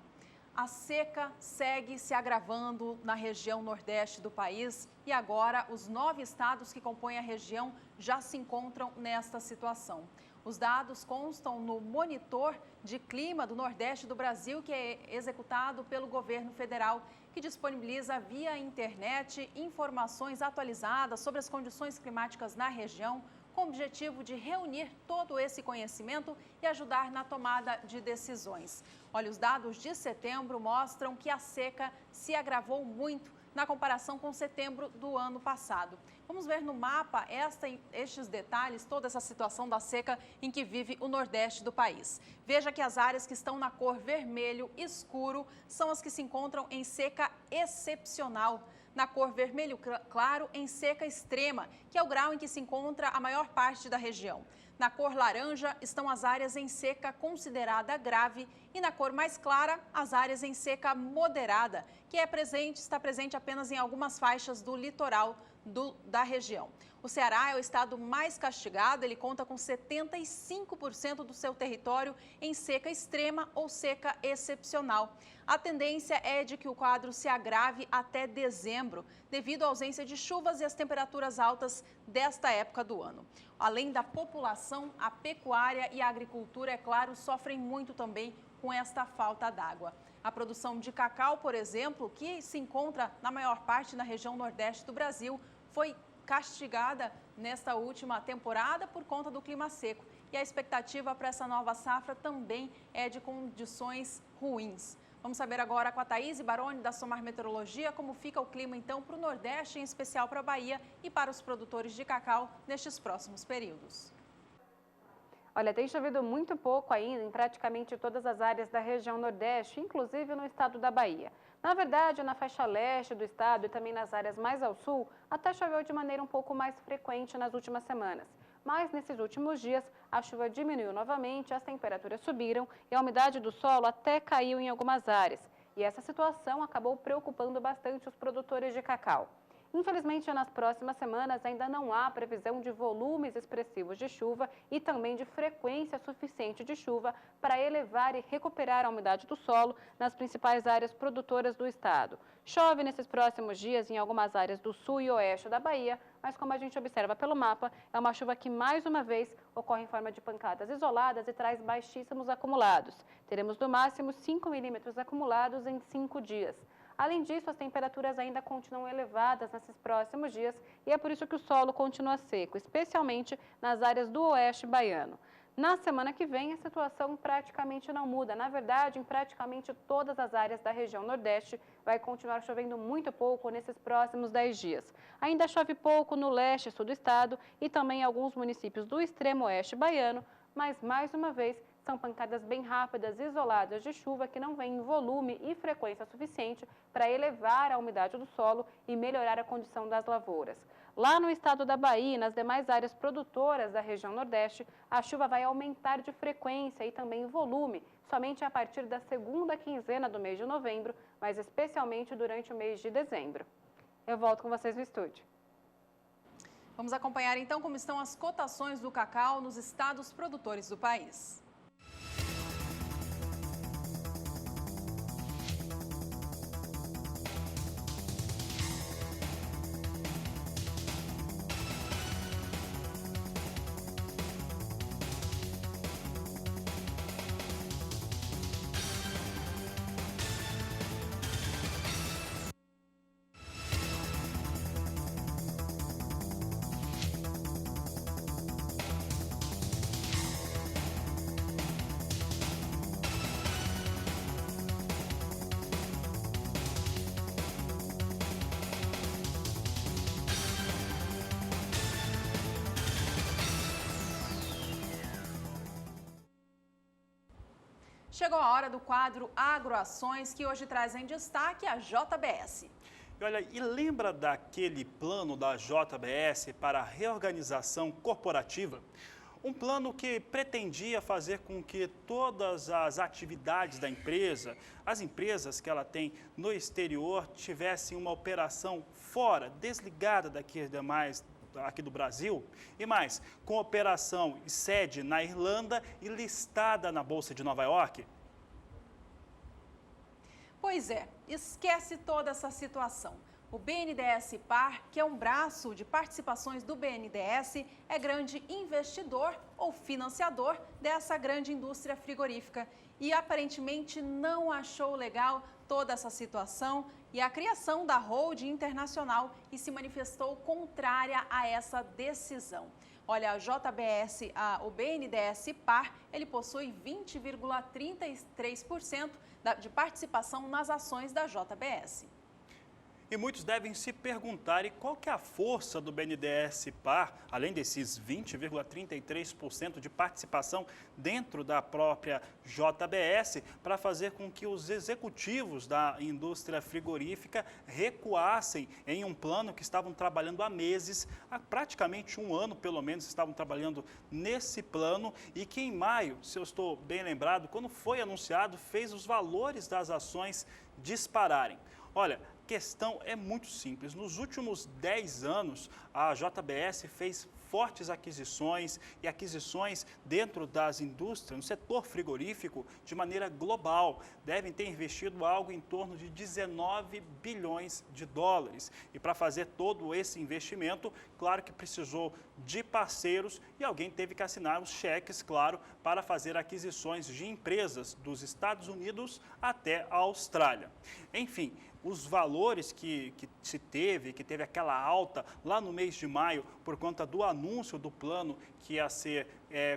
A seca segue se agravando na região nordeste do país e agora os 9 estados que compõem a região já se encontram nesta situação. Os dados constam no Monitor de Clima do Nordeste do Brasil, que é executado pelo governo federal, que disponibiliza via internet informações atualizadas sobre as condições climáticas na região, com o objetivo de reunir todo esse conhecimento e ajudar na tomada de decisões. Olha, os dados de setembro mostram que a seca se agravou muito na comparação com setembro do ano passado. Vamos ver no mapa estes detalhes, toda essa situação da seca em que vive o nordeste do país. Veja que as áreas que estão na cor vermelho escuro são as que se encontram em seca excepcional. Na cor vermelho claro, em seca extrema, que é o grau em que se encontra a maior parte da região. Na cor laranja estão as áreas em seca considerada grave e na cor mais clara, as áreas em seca moderada, que está presente apenas em algumas faixas do litoral da região. O Ceará é o estado mais castigado, ele conta com 75% do seu território em seca extrema ou seca excepcional. A tendência é de que o quadro se agrave até dezembro, devido à ausência de chuvas e às temperaturas altas desta época do ano. Além da população, a pecuária e a agricultura, é claro, sofrem muito também com esta falta d'água. A produção de cacau, por exemplo, que se encontra na maior parte na região nordeste do Brasil, foi castigada nesta última temporada por conta do clima seco. E a expectativa para essa nova safra também é de condições ruins. Vamos saber agora com a Thaís Baroni, da Somar Meteorologia, como fica o clima então para o Nordeste, em especial para a Bahia e para os produtores de cacau nestes próximos períodos. Olha, tem chovido muito pouco ainda em praticamente todas as áreas da região Nordeste, inclusive no estado da Bahia. Na verdade, na faixa leste do estado e também nas áreas mais ao sul, até choveu de maneira um pouco mais frequente nas últimas semanas. Mas nesses últimos dias, a chuva diminuiu novamente, as temperaturas subiram e a umidade do solo até caiu em algumas áreas. E essa situação acabou preocupando bastante os produtores de cacau. Infelizmente, nas próximas semanas ainda não há previsão de volumes expressivos de chuva e também de frequência suficiente de chuva para elevar e recuperar a umidade do solo nas principais áreas produtoras do estado. Chove nesses próximos dias em algumas áreas do sul e oeste da Bahia, mas como a gente observa pelo mapa, é uma chuva que mais uma vez ocorre em forma de pancadas isoladas e traz baixíssimos acumulados. Teremos no máximo 5 milímetros acumulados em 5 dias. Além disso, as temperaturas ainda continuam elevadas nesses próximos dias e é por isso que o solo continua seco, especialmente nas áreas do oeste baiano. Na semana que vem, a situação praticamente não muda. Na verdade, em praticamente todas as áreas da região Nordeste, vai continuar chovendo muito pouco nesses próximos 10 dias. Ainda chove pouco no leste e sul do estado e também em alguns municípios do extremo oeste baiano, mas, mais uma vez, são pancadas bem rápidas e isoladas de chuva que não vêm em volume e frequência suficiente para elevar a umidade do solo e melhorar a condição das lavouras. Lá no estado da Bahia e nas demais áreas produtoras da região Nordeste, a chuva vai aumentar de frequência e também volume, somente a partir da segunda quinzena do mês de novembro, mas especialmente durante o mês de dezembro. Eu volto com vocês no estúdio. Vamos acompanhar então como estão as cotações do cacau nos estados produtores do país. Chegou a hora do quadro Agroações, que hoje traz em destaque a JBS. E lembra daquele plano da JBS para a reorganização corporativa? Um plano que pretendia fazer com que todas as atividades da empresa, as empresas que ela tem no exterior, tivessem uma operação fora, desligada aqui do Brasil. E mais, com operação e sede na Irlanda e listada na Bolsa de Nova York. Pois é, esquece toda essa situação. O BNDES Par, que é um braço de participações do BNDES, é grande investidor ou financiador dessa grande indústria frigorífica e aparentemente não achou legal toda essa situação e a criação da holding internacional e se manifestou contrária a essa decisão. Olha, a JBS, o BNDES Par, ele possui 20,33% de participação nas ações da JBS. E muitos devem se perguntar, e qual que é a força do BNDES Par, além desses 20,33% de participação dentro da própria JBS, para fazer com que os executivos da indústria frigorífica recuassem em um plano que estavam trabalhando há meses, há praticamente um ano pelo menos estavam trabalhando nesse plano e que em maio, se eu estou bem lembrado, quando foi anunciado, fez os valores das ações dispararem. Olha, a questão é muito simples. Nos últimos 10 anos, a JBS fez fortes aquisições e aquisições dentro das indústrias, no setor frigorífico, de maneira global. Devem ter investido algo em torno de 19 bilhões de dólares. E para fazer todo esse investimento, claro que precisou de parceiros e alguém teve que assinar os cheques, claro, para fazer aquisições de empresas dos Estados Unidos até a Austrália. Enfim, os valores que teve aquela alta lá no mês de maio por conta do anúncio do plano que ia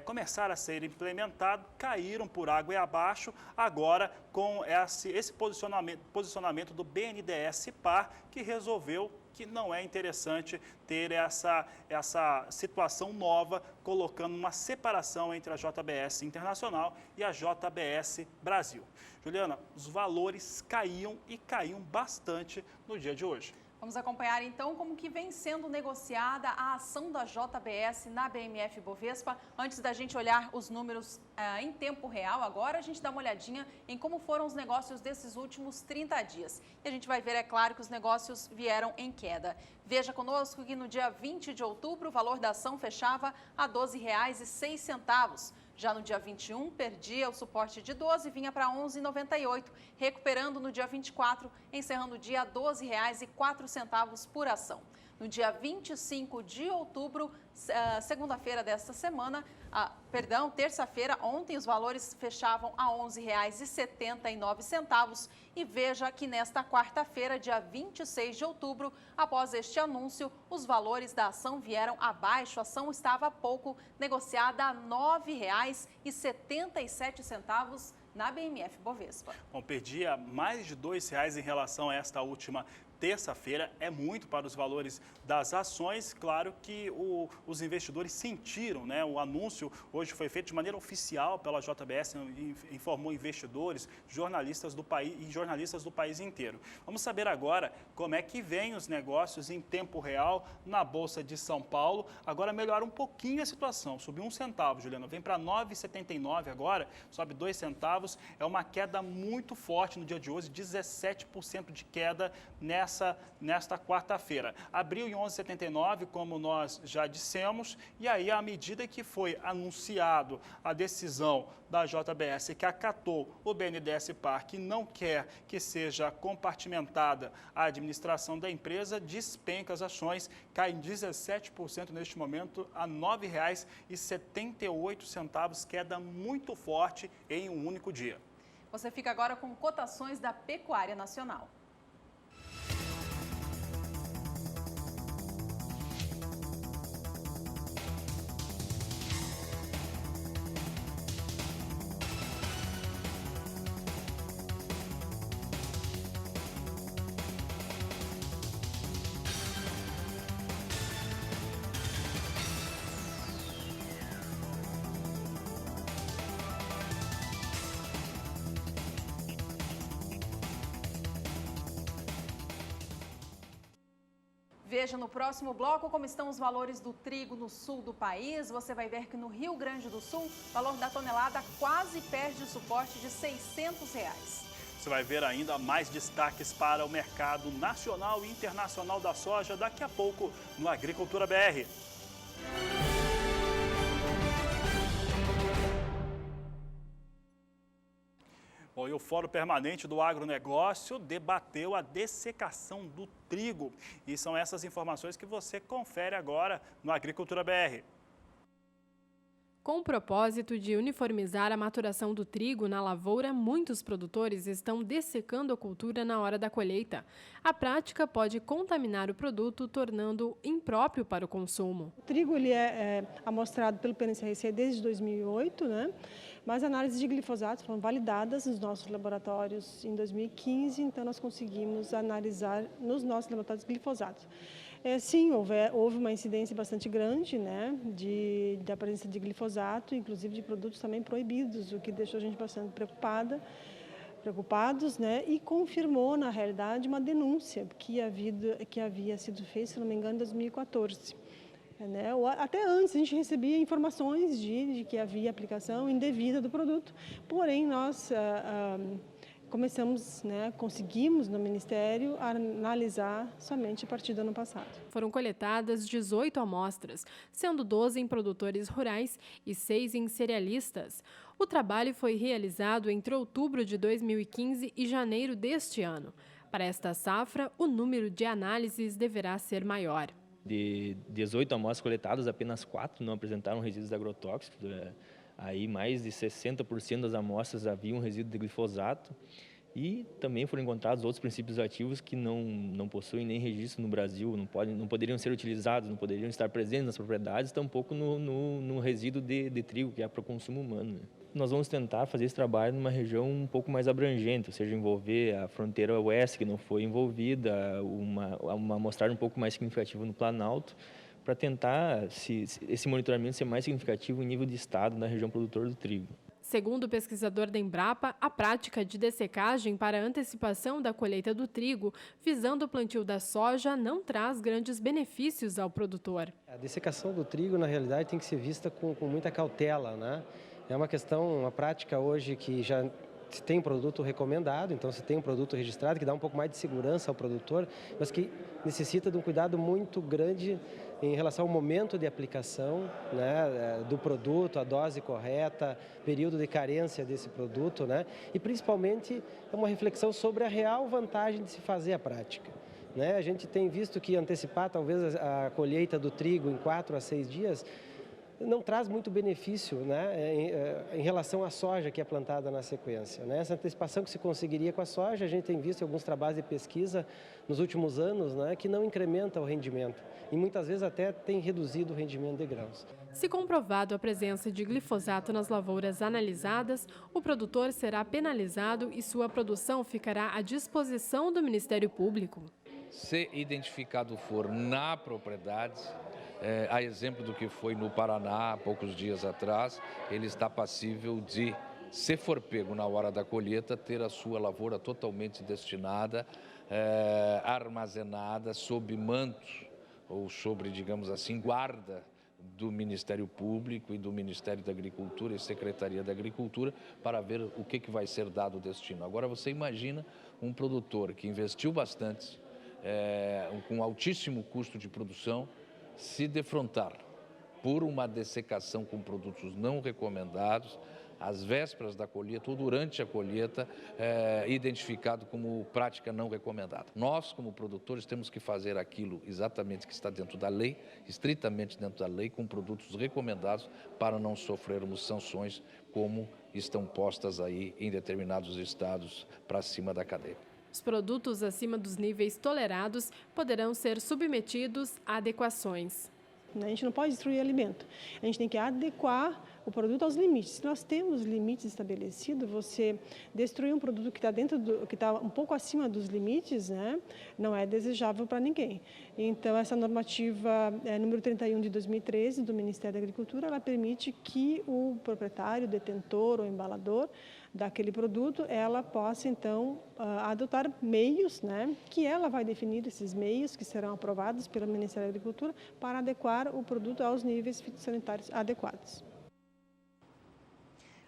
começar a ser implementado, caíram por água abaixo, agora com esse posicionamento do BNDES Par, que resolveu que não é interessante ter essa situação nova, colocando uma separação entre a JBS Internacional e a JBS Brasil. Juliana, os valores caíam e caíam bastante no dia de hoje. Vamos acompanhar então como que vem sendo negociada a ação da JBS na BMF Bovespa. Antes da gente olhar os números em tempo real, agora a gente dá uma olhadinha em como foram os negócios desses últimos 30 dias. E a gente vai ver, é claro, que os negócios vieram em queda. Veja conosco que no dia 20 de outubro o valor da ação fechava a R$ 12,06. Já no dia 21, perdia o suporte de 12 e vinha para R$ 11,98, recuperando no dia 24, encerrando o dia a R$ 12,04 por ação. No dia 25 de outubro, segunda-feira desta semana, terça-feira, ontem os valores fechavam a R$ 11,79 e veja que nesta quarta-feira, dia 26 de outubro, após este anúncio, os valores da ação vieram abaixo. A ação estava há pouco negociada a R$ 9,77 na BMF Bovespa. Bom, perdia mais de R$ 2,00 em relação a esta última terça-feira, é muito para os valores das ações. Claro que os investidores sentiram, né? O anúncio hoje foi feito de maneira oficial pela JBS, informou investidores, jornalistas do país inteiro. Vamos saber agora como é que vem os negócios em tempo real na Bolsa de São Paulo. Agora melhora um pouquinho a situação, subiu 1 centavo, Juliana, vem para 9,79 agora, sobe 2 centavos, é uma queda muito forte no dia de hoje, 17% de queda nesta quarta-feira. Abriu em 11,79, como nós já dissemos, e aí, à medida que foi anunciado a decisão da JBS, que acatou o BNDES Par, que não quer que seja compartimentada a administração da empresa, despenca as ações, caem 17% neste momento a R$ 9,78, queda muito forte em um único dia. Você fica agora com cotações da Pecuária Nacional. Veja no próximo bloco como estão os valores do trigo no sul do país. Você vai ver que no Rio Grande do Sul, o valor da tonelada quase perde o suporte de R$ 600. Você vai ver ainda mais destaques para o mercado nacional e internacional da soja daqui a pouco no Agricultura BR. Bom, e o Fórum Permanente do Agronegócio debateu a dessecação do trigo. E são essas informações que você confere agora no Agricultura BR. Com o propósito de uniformizar a maturação do trigo na lavoura, muitos produtores estão dessecando a cultura na hora da colheita. A prática pode contaminar o produto, tornando-o impróprio para o consumo. O trigo ele é amostrado pelo PNCRC desde 2008, né? Mas análises de glifosato foram validadas nos nossos laboratórios em 2015, então nós conseguimos analisar nos nossos laboratórios glifosato. Sim, houve uma incidência bastante grande, né, da presença de glifosato, inclusive de produtos também proibidos, o que deixou a gente bastante preocupados, né, e confirmou, na realidade, uma denúncia que havia sido feita, se não me engano, em 2014. Né? Até antes a gente recebia informações de que havia aplicação indevida do produto, porém nós conseguimos no Ministério analisar somente a partir do ano passado. Foram coletadas 18 amostras, sendo 12 em produtores rurais e 6 em cerealistas. O trabalho foi realizado entre outubro de 2015 e janeiro deste ano. Para esta safra, o número de análises deverá ser maior. De 18 amostras coletadas, apenas 4 não apresentaram resíduos agrotóxicos. Aí mais de 60% das amostras haviam resíduo de glifosato. E também foram encontrados outros princípios ativos que não possuem nem registro no Brasil, não poderiam ser utilizados, não poderiam estar presentes nas propriedades, tampouco no resíduo de trigo, que é para o consumo humano, né? Nós vamos tentar fazer esse trabalho numa região um pouco mais abrangente, ou seja, envolver a fronteira oeste, que não foi envolvida, uma amostragem um pouco mais significativa no Planalto, para tentar esse monitoramento ser mais significativo em nível de estado na região produtora do trigo. Segundo o pesquisador da Embrapa, a prática de dessecagem para antecipação da colheita do trigo, visando o plantio da soja, não traz grandes benefícios ao produtor. A dessecação do trigo, na realidade, tem que ser vista com muita cautela, né? É uma prática hoje que já se tem um produto recomendado, então se tem um produto registrado, que dá um pouco mais de segurança ao produtor, mas que necessita de um cuidado muito grande em relação ao momento de aplicação, né, do produto, a dose correta, período de carência desse produto, né, e principalmente uma reflexão sobre a real vantagem de se fazer a prática. Né? A gente tem visto que antecipar talvez a colheita do trigo em 4 a 6 dias não traz muito benefício, né, em relação à soja que é plantada na sequência. Né? Essa antecipação que se conseguiria com a soja, a gente tem visto em alguns trabalhos de pesquisa nos últimos anos, né, que não incrementa o rendimento e muitas vezes até tem reduzido o rendimento de grãos. Se comprovado a presença de glifosato nas lavouras analisadas, o produtor será penalizado e sua produção ficará à disposição do Ministério Público. Se identificado for na propriedade, a exemplo do que foi no Paraná há poucos dias atrás, ele está passível de, se for pego na hora da colheita, ter a sua lavoura totalmente destinada, armazenada sob manto ou sobre, digamos assim, guarda do Ministério Público e do Ministério da Agricultura e Secretaria da Agricultura para ver o que vai ser dado o destino. Agora você imagina um produtor que investiu bastante, com altíssimo custo de produção, se defrontar por uma dessecação com produtos não recomendados, às vésperas da colheita ou durante a colheita, identificado como prática não recomendada. Nós, como produtores, temos que fazer aquilo exatamente que está dentro da lei, estritamente dentro da lei, com produtos recomendados para não sofrermos sanções como estão postas aí em determinados estados para cima da cadeia. Os produtos acima dos níveis tolerados poderão ser submetidos a adequações. A gente não pode destruir alimento, a gente tem que adequar o produto aos limites. Se nós temos limites estabelecidos, você destruir um produto que está um pouco acima dos limites, né, não é desejável para ninguém. Então, essa normativa número 31 de 2013 do Ministério da Agricultura, ela permite que o proprietário, detentor ou embalador daquele produto, ela possa, então, adotar meios, né, que ela vai definir esses meios que serão aprovados pelo Ministério da Agricultura para adequar o produto aos níveis fitossanitários adequados.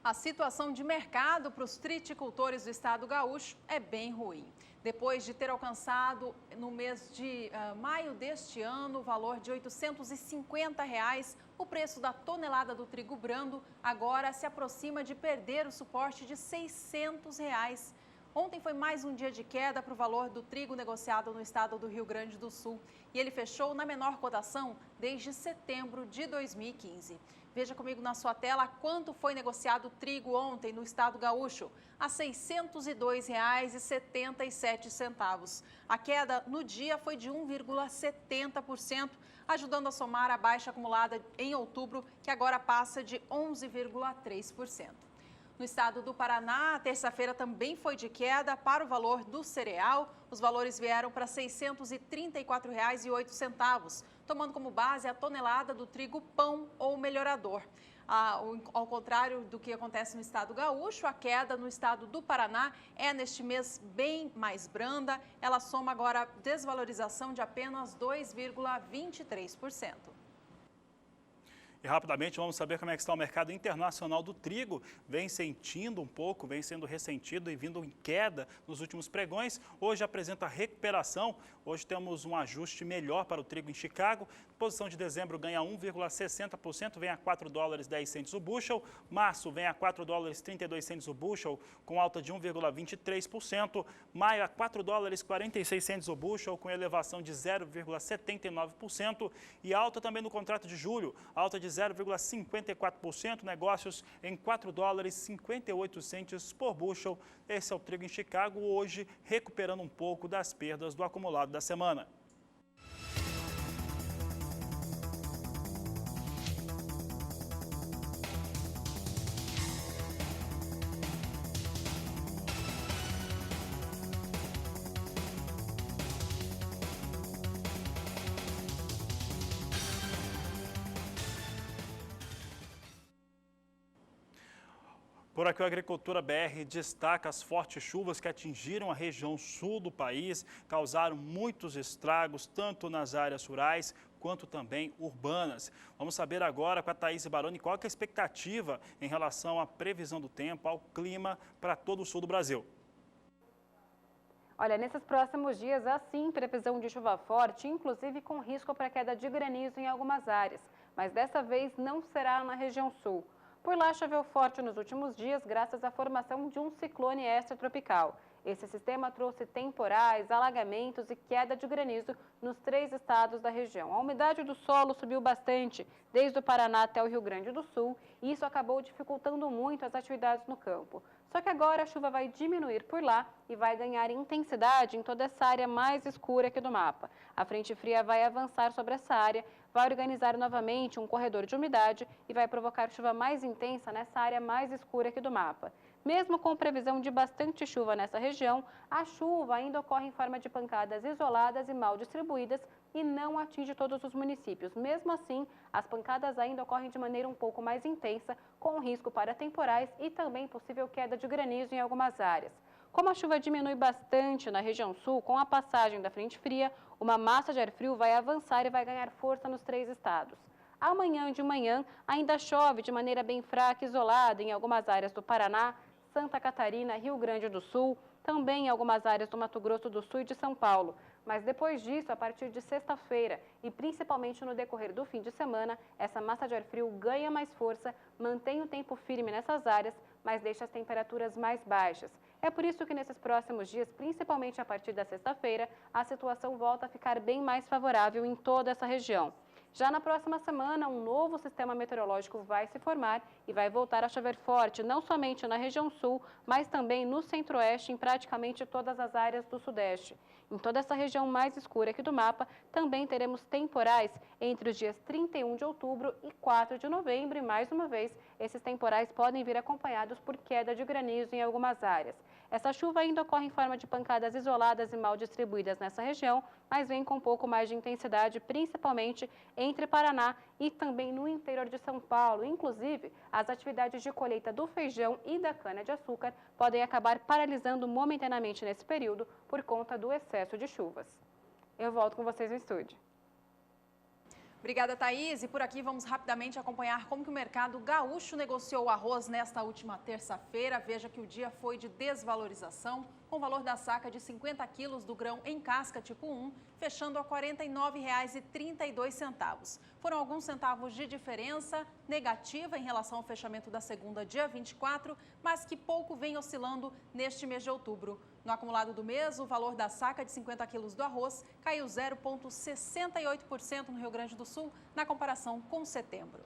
A situação de mercado para os triticultores do estado gaúcho é bem ruim. Depois de ter alcançado no mês de maio deste ano o valor de R$ 850, o preço da tonelada do trigo brando agora se aproxima de perder o suporte de R$ 600. Ontem foi mais um dia de queda para o valor do trigo negociado no estado do Rio Grande do Sul e ele fechou na menor cotação desde setembro de 2015. Veja comigo na sua tela quanto foi negociado o trigo ontem no estado gaúcho, a R$ 602,77. A queda no dia foi de 1,70%, ajudando a somar a baixa acumulada em outubro, que agora passa de 11,3%. No estado do Paraná, a terça-feira também foi de queda para o valor do cereal. Os valores vieram para R$ 634,08, tomando como base a tonelada do trigo pão ou melhorador. Ao contrário do que acontece no estado gaúcho, a queda no estado do Paraná é neste mês bem mais branda. Ela soma agora desvalorização de apenas 2,23%. E rapidamente vamos saber como é que está o mercado internacional do trigo. Vem sentindo um pouco, vem sendo ressentido e vindo em queda nos últimos pregões. Hoje apresenta recuperação. Hoje temos um ajuste melhor para o trigo em Chicago. Posição de dezembro ganha 1,60%, vem a $4,10 o bushel. Março vem a $4,32 o bushel, com alta de 1,23%. Maio a $4,46 o bushel, com elevação de 0,79%. E alta também no contrato de julho, alta de 0,54%, negócios em $4,58 por bushel. Esse é o trigo em Chicago, hoje recuperando um pouco das perdas do acumulado da semana. Por aqui, a Agricultura BR destaca as fortes chuvas que atingiram a região sul do país, causaram muitos estragos, tanto nas áreas rurais quanto também urbanas. Vamos saber agora com a Thaís Baroni qual é a expectativa em relação à previsão do tempo, ao clima para todo o sul do Brasil. Olha, nesses próximos dias, há sim previsão de chuva forte, inclusive com risco para queda de granizo em algumas áreas, mas dessa vez não será na região sul. Por lá, choveu forte nos últimos dias graças à formação de um ciclone extratropical. Esse sistema trouxe temporais, alagamentos e queda de granizo nos 3 estados da região. A umidade do solo subiu bastante, desde o Paraná até o Rio Grande do Sul, e isso acabou dificultando muito as atividades no campo. Só que agora a chuva vai diminuir por lá e vai ganhar intensidade em toda essa área mais escura aqui do mapa. A frente fria vai avançar sobre essa área, vai organizar novamente um corredor de umidade e vai provocar chuva mais intensa nessa área mais escura aqui do mapa. Mesmo com previsão de bastante chuva nessa região, a chuva ainda ocorre em forma de pancadas isoladas e mal distribuídas e não atinge todos os municípios. Mesmo assim, as pancadas ainda ocorrem de maneira um pouco mais intensa, com risco para temporais e também possível queda de granizo em algumas áreas. Como a chuva diminui bastante na região sul, com a passagem da frente fria, uma massa de ar frio vai avançar e vai ganhar força nos 3 estados. Amanhã de manhã ainda chove de maneira bem fraca e isolada em algumas áreas do Paraná, Santa Catarina, Rio Grande do Sul, também em algumas áreas do Mato Grosso do Sul e de São Paulo. Mas depois disso, a partir de sexta-feira e principalmente no decorrer do fim de semana, essa massa de ar frio ganha mais força, mantém o tempo firme nessas áreas, mas deixa as temperaturas mais baixas. É por isso que nesses próximos dias, principalmente a partir da sexta-feira, a situação volta a ficar bem mais favorável em toda essa região. Já na próxima semana, um novo sistema meteorológico vai se formar e vai voltar a chover forte, não somente na região sul, mas também no centro-oeste, em praticamente todas as áreas do sudeste. Em toda essa região mais escura aqui do mapa, também teremos temporais entre os dias 31 de outubro e 4 de novembro. E, mais uma vez, esses temporais podem vir acompanhados por queda de granizo em algumas áreas. Essa chuva ainda ocorre em forma de pancadas isoladas e mal distribuídas nessa região, mas vem com um pouco mais de intensidade, principalmente entre Paraná e também no interior de São Paulo. Inclusive, as atividades de colheita do feijão e da cana-de-açúcar podem acabar paralisando momentaneamente nesse período por conta do excesso de chuvas. Eu volto com vocês no estúdio. Obrigada, Thaís. E por aqui vamos rapidamente acompanhar como que o mercado gaúcho negociou o arroz nesta última terça-feira. Veja que o dia foi de desvalorização, com o valor da saca de 50 quilos do grão em casca tipo 1, fechando a R$ 49,32. Foram alguns centavos de diferença negativa em relação ao fechamento da segunda, dia 24, mas que pouco vem oscilando neste mês de outubro. No acumulado do mês, o valor da saca de 50 quilos do arroz caiu 0,68% no Rio Grande do Sul, na comparação com setembro.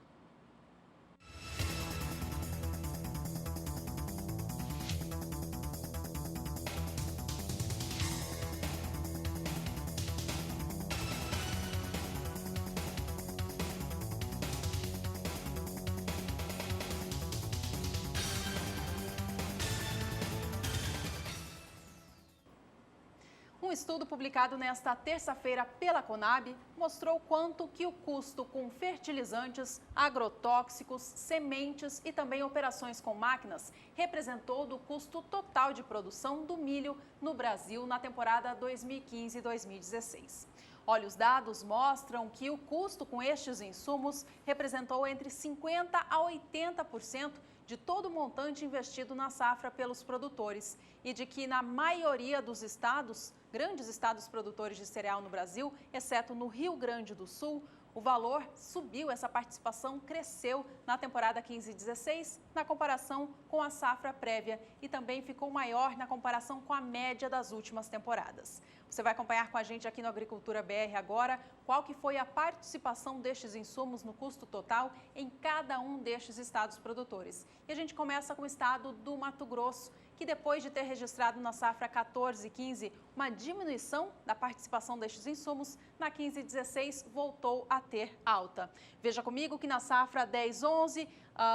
Um estudo publicado nesta terça-feira pela Conab mostrou quanto que o custo com fertilizantes, agrotóxicos, sementes e também operações com máquinas representou do custo total de produção do milho no Brasil na temporada 2015-2016. Olha, os dados mostram que o custo com estes insumos representou entre 50% a 80% de todo o montante investido na safra pelos produtores e de que na maioria dos estados, grandes estados produtores de cereal no Brasil, exceto no Rio Grande do Sul, o valor subiu, essa participação cresceu na temporada 15-16 na comparação com a safra prévia e também ficou maior na comparação com a média das últimas temporadas. Você vai acompanhar com a gente aqui no Agricultura BR agora qual que foi a participação destes insumos no custo total em cada um destes estados produtores. E a gente começa com o estado do Mato Grosso, que depois de ter registrado na safra 14-15 uma diminuição da participação destes insumos, na 15-16 voltou a ter alta. Veja comigo que na safra 10-11,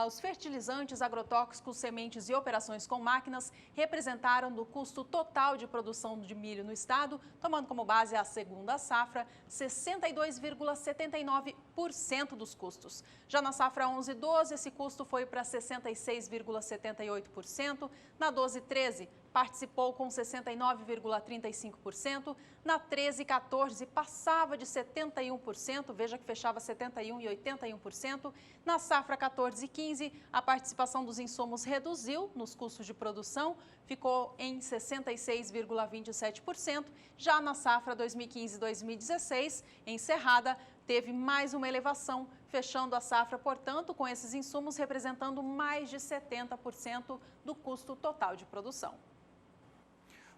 os fertilizantes, agrotóxicos, sementes e operações com máquinas representaram do custo total de produção de milho no estado, tomando como base a segunda safra, 62,79% dos custos. Já na safra 11-12, esse custo foi para 66,78%, na 12-13, participou com 69,35%, na 13-14 passava de 71%, veja que fechava 71% e 81%, na safra 14-15 a participação dos insumos reduziu nos custos de produção, ficou em 66,27%, já na safra 2015-2016, encerrada, teve mais uma elevação, fechando a safra, portanto, com esses insumos representando mais de 70% do custo total de produção.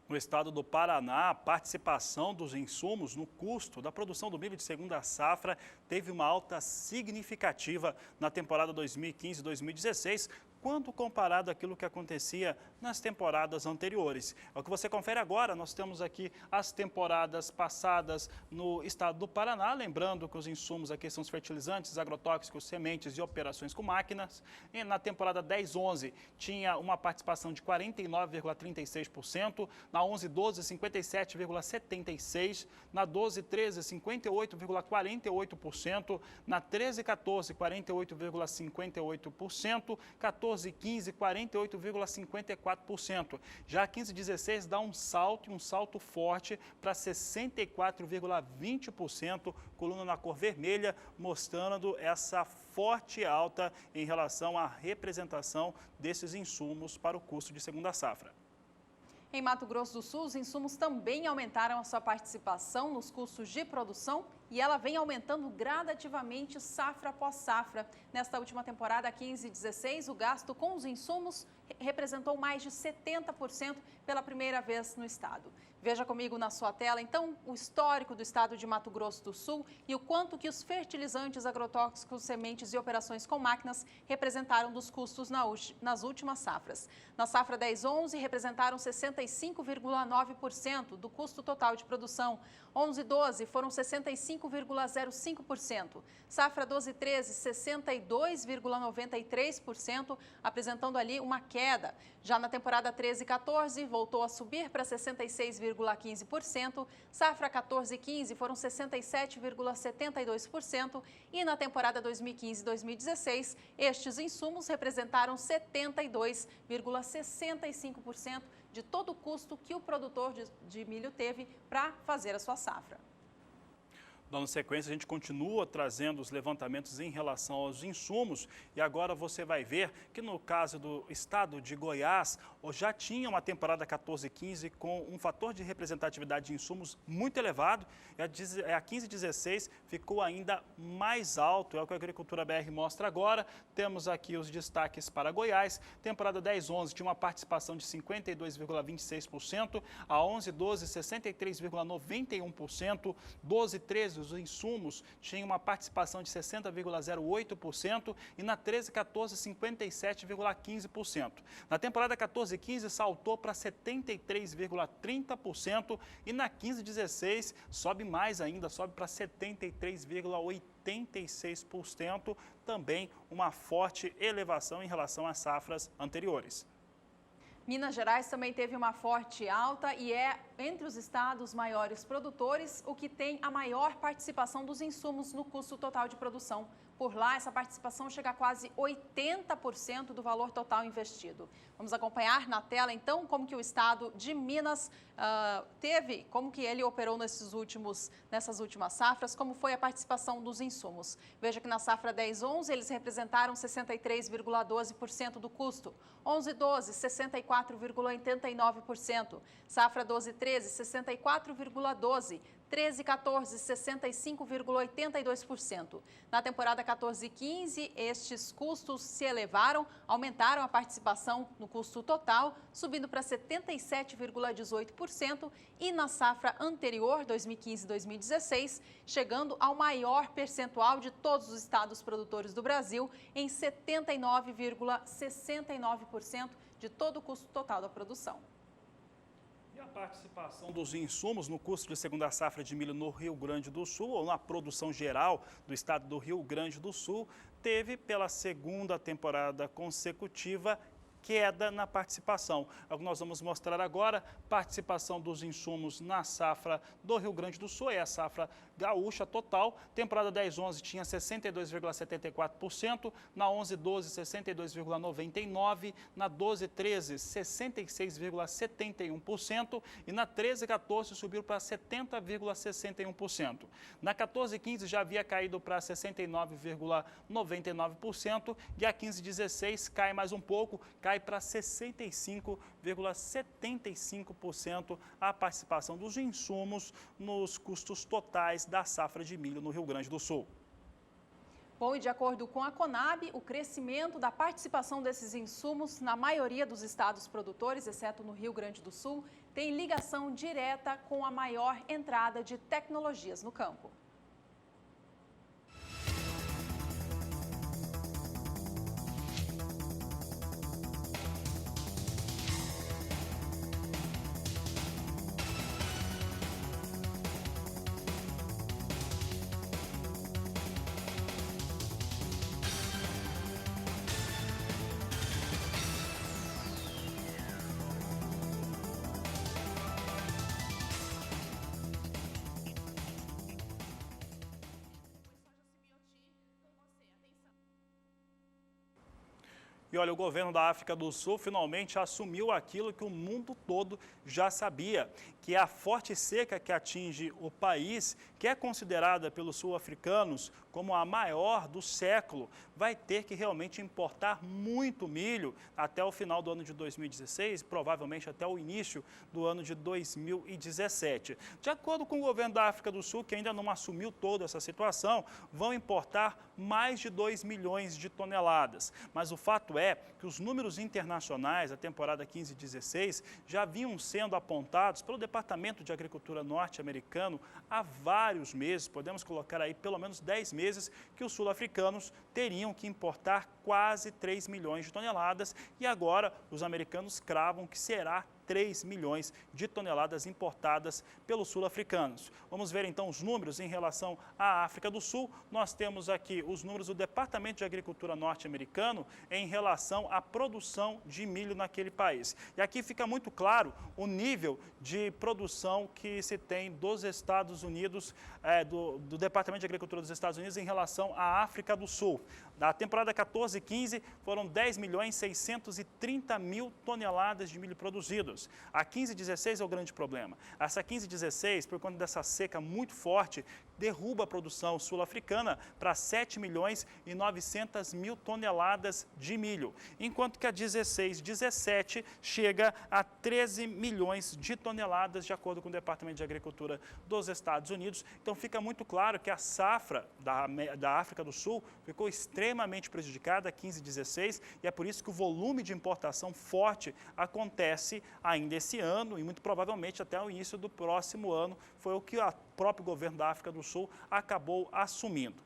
No estado do Paraná, a participação dos insumos no custo da produção do milho de segunda safra teve uma alta significativa na temporada 2015-2016, quando comparado àquilo que acontecia nas temporadas anteriores. É o que você confere agora, nós temos aqui as temporadas passadas no estado do Paraná, lembrando que os insumos aqui são os fertilizantes, agrotóxicos, sementes e operações com máquinas. E na temporada 10-11 tinha uma participação de 49,36%, na 11-12 57,76%, na 12-13 58,48%, na 13-14 48,58%, 14-15 48,54%. Já a 15-16 dá um salto forte para 64,20%, coluna na cor vermelha, mostrando essa forte alta em relação à representação desses insumos para o custo de segunda safra. Em Mato Grosso do Sul, os insumos também aumentaram a sua participação nos custos de produção e ela vem aumentando gradativamente safra após safra. Nesta última temporada 15-16, o gasto com os insumos representou mais de 70% pela primeira vez no estado. Veja comigo na sua tela, então, o histórico do estado de Mato Grosso do Sul e o quanto que os fertilizantes, agrotóxicos, sementes e operações com máquinas representaram dos custos nas últimas safras. Na safra 10-11, representaram 65,9% do custo total de produção. 11-12 foram 65,05%. Safra 12-13, 62,93%, apresentando ali uma queda. Já na temporada 13-14, voltou a subir para 66,15%. Safra 14-15 foram 67,72%. E na temporada 2015-2016, estes insumos representaram 72,65% de todo o custo que o produtor de milho teve para fazer a sua safra. Dando sequência, a gente continua trazendo os levantamentos em relação aos insumos e agora você vai ver que no caso do estado de Goiás, já tinha uma temporada 14-15 com um fator de representatividade de insumos muito elevado e a 15-16 ficou ainda mais alto, é o que a Agricultura BR mostra agora. Temos aqui os destaques para Goiás, temporada 10-11 tinha uma participação de 52,26%, a 11-12 63,91%, 12-13 os insumos tinham uma participação de 60,08% e na 13-14, 57,15%. Na temporada 14-15 saltou para 73,30% e na 15-16 sobe mais ainda, sobe para 73,86%, também uma forte elevação em relação às safras anteriores. Minas Gerais também teve uma forte alta e é entre os estados maiores produtores o que tem a maior participação dos insumos no custo total de produção. Por lá, essa participação chega a quase 80% do valor total investido. Vamos acompanhar na tela, então, como que o estado de Minas teve, como que ele operou nessas últimas safras, como foi a participação dos insumos. Veja que na safra 10-11, eles representaram 63,12% do custo. 11-12, 64,89%. Safra 12-13, 64,12%. 13-14, 65,82%. Na temporada 14-15, estes custos se elevaram, aumentaram a participação no custo total, subindo para 77,18%, e na safra anterior, 2015-2016, chegando ao maior percentual de todos os estados produtores do Brasil, em 79,69% de todo o custo total da produção. E a participação dos insumos no custo de segunda safra de milho no Rio Grande do Sul, ou na produção geral do estado do Rio Grande do Sul, teve pela segunda temporada consecutiva queda na participação. É o que nós vamos mostrar agora, participação dos insumos na safra do Rio Grande do Sul, é a safra gaúcha total. Temporada 10-11 tinha 62,74%, na 11-12 62,99%, na 12-13 66,71% e na 13-14 subiu para 70,61%. Na 14-15 já havia caído para 69,99% e a 15-16 cai mais um pouco, cai para 65,75% a participação dos insumos nos custos totais da safra de milho no Rio Grande do Sul. Bom, e de acordo com a Conab, o crescimento da participação desses insumos na maioria dos estados produtores, exceto no Rio Grande do Sul, tem ligação direta com a maior entrada de tecnologias no campo. E olha, o governo da África do Sul finalmente assumiu aquilo que o mundo todo já sabia, que é a forte seca que atinge o país, que é considerada pelos sul-africanos como a maior do século, vai ter que realmente importar muito milho até o final do ano de 2016, provavelmente até o início do ano de 2017. De acordo com o governo da África do Sul, que ainda não assumiu toda essa situação, vão importar mais de 2 milhões de toneladas. Mas o fato é que os números internacionais da temporada 15-16 já vinham sendo apontados pelo Departamento de Agricultura norte-americano há vários meses, podemos colocar aí pelo menos 10 meses, que os sul-africanos teriam que importar quase 3 milhões de toneladas e agora os americanos cravam que será 3 milhões de toneladas importadas pelos sul-africanos. Vamos ver então os números em relação à África do Sul. Nós temos aqui os números do Departamento de Agricultura norte-americano em relação à produção de milho naquele país. E aqui fica muito claro o nível de produção que se tem dos Estados Unidos, do Departamento de Agricultura dos Estados Unidos em relação à África do Sul. Na temporada 14-15 foram 10.630.000 toneladas de milho produzidos. Unidos. A 15,16 é o grande problema. Essa 15,16, por conta dessa seca muito forte, derruba a produção sul-africana para 7 milhões e 900 mil toneladas de milho, enquanto que a 16,17 chega a 13 milhões de toneladas, de acordo com o Departamento de Agricultura dos Estados Unidos. Então fica muito claro que a safra da África do Sul ficou extremamente prejudicada, 15,16, e é por isso que o volume de importação forte acontece ainda esse ano e muito provavelmente até o início do próximo ano, foi o que o próprio governo da África do Sul acabou assumindo.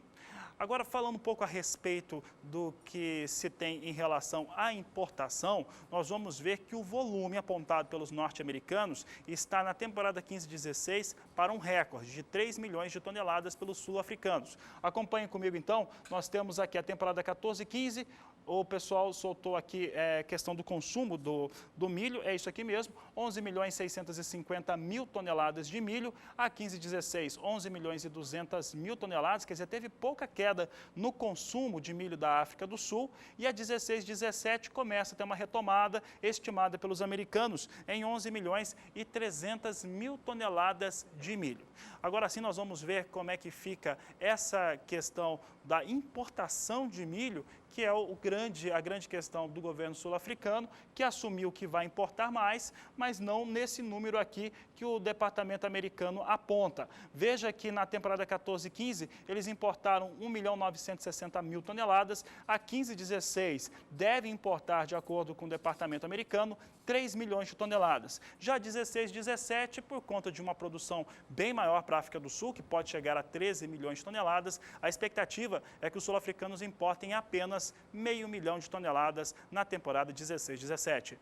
Agora, falando um pouco a respeito do que se tem em relação à importação, nós vamos ver que o volume apontado pelos norte-americanos está na temporada 15-16 para um recorde de 3 milhões de toneladas pelos sul-africanos. Acompanhem comigo, então, nós temos aqui a temporada 14-15, o pessoal soltou aqui questão do consumo do milho, é isso aqui mesmo, 11 milhões 650 mil toneladas de milho, a 15-16, 11 milhões e 200 mil toneladas, quer dizer, teve pouca queda no consumo de milho da África do Sul, e a 16-17 começa a ter uma retomada estimada pelos americanos em 11 milhões e 300 mil toneladas de milho. Agora sim nós vamos ver como é que fica essa questão da importação de milho, que é a grande questão do governo sul-africano, que assumiu que vai importar mais, mas não nesse número aqui que o departamento americano aponta. Veja que na temporada 14-15, eles importaram 1.960.000 toneladas, a 15-16 deve importar, de acordo com o departamento americano, 3 milhões de toneladas. Já 16-17, por conta de uma produção bem maior para a África do Sul, que pode chegar a 13 milhões de toneladas, a expectativa é que os sul-africanos importem apenas 500 mil de toneladas na temporada 16-17.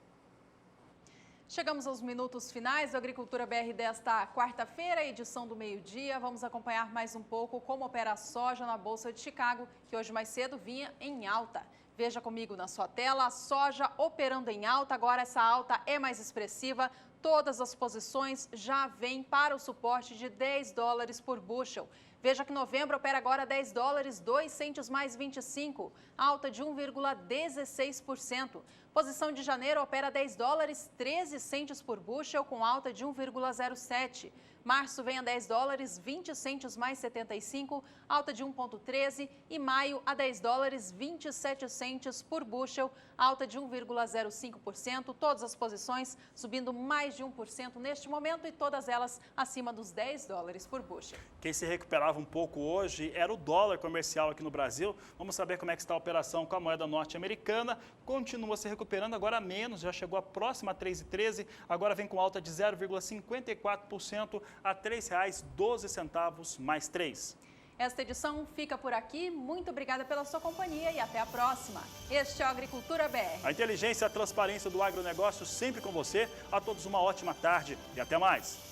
Chegamos aos minutos finais do Agricultura BR desta quarta-feira, edição do meio-dia. Vamos acompanhar mais um pouco como opera a soja na Bolsa de Chicago, que hoje mais cedo vinha em alta. Veja comigo na sua tela, a soja operando em alta, agora essa alta é mais expressiva. Todas as posições já vêm para o suporte de 10 dólares por bushel. Veja que novembro opera agora 10 dólares, 2 centes mais 25, alta de 1,16%. Posição de janeiro opera 10 dólares, 13 centes por bushel, com alta de 1,07%. Março vem a 10 dólares, 20 centes mais 75, alta de 1,13%. E maio a 10 dólares, 27 centes por bushel, alta de 1,05%. Todas as posições subindo mais de 1% neste momento e todas elas acima dos 10 dólares por bushel. Quem se recuperava um pouco hoje era o dólar comercial aqui no Brasil. Vamos saber como é que está a operação com a moeda norte-americana. Continua se recuperando, agora menos, já chegou a próxima a 3,13, agora vem com alta de 0,54% a R$ 3,12 mais 3. Esta edição fica por aqui. Muito obrigada pela sua companhia e até a próxima. Este é o Agricultura BR. A inteligência e a transparência do agronegócio sempre com você. A todos uma ótima tarde e até mais.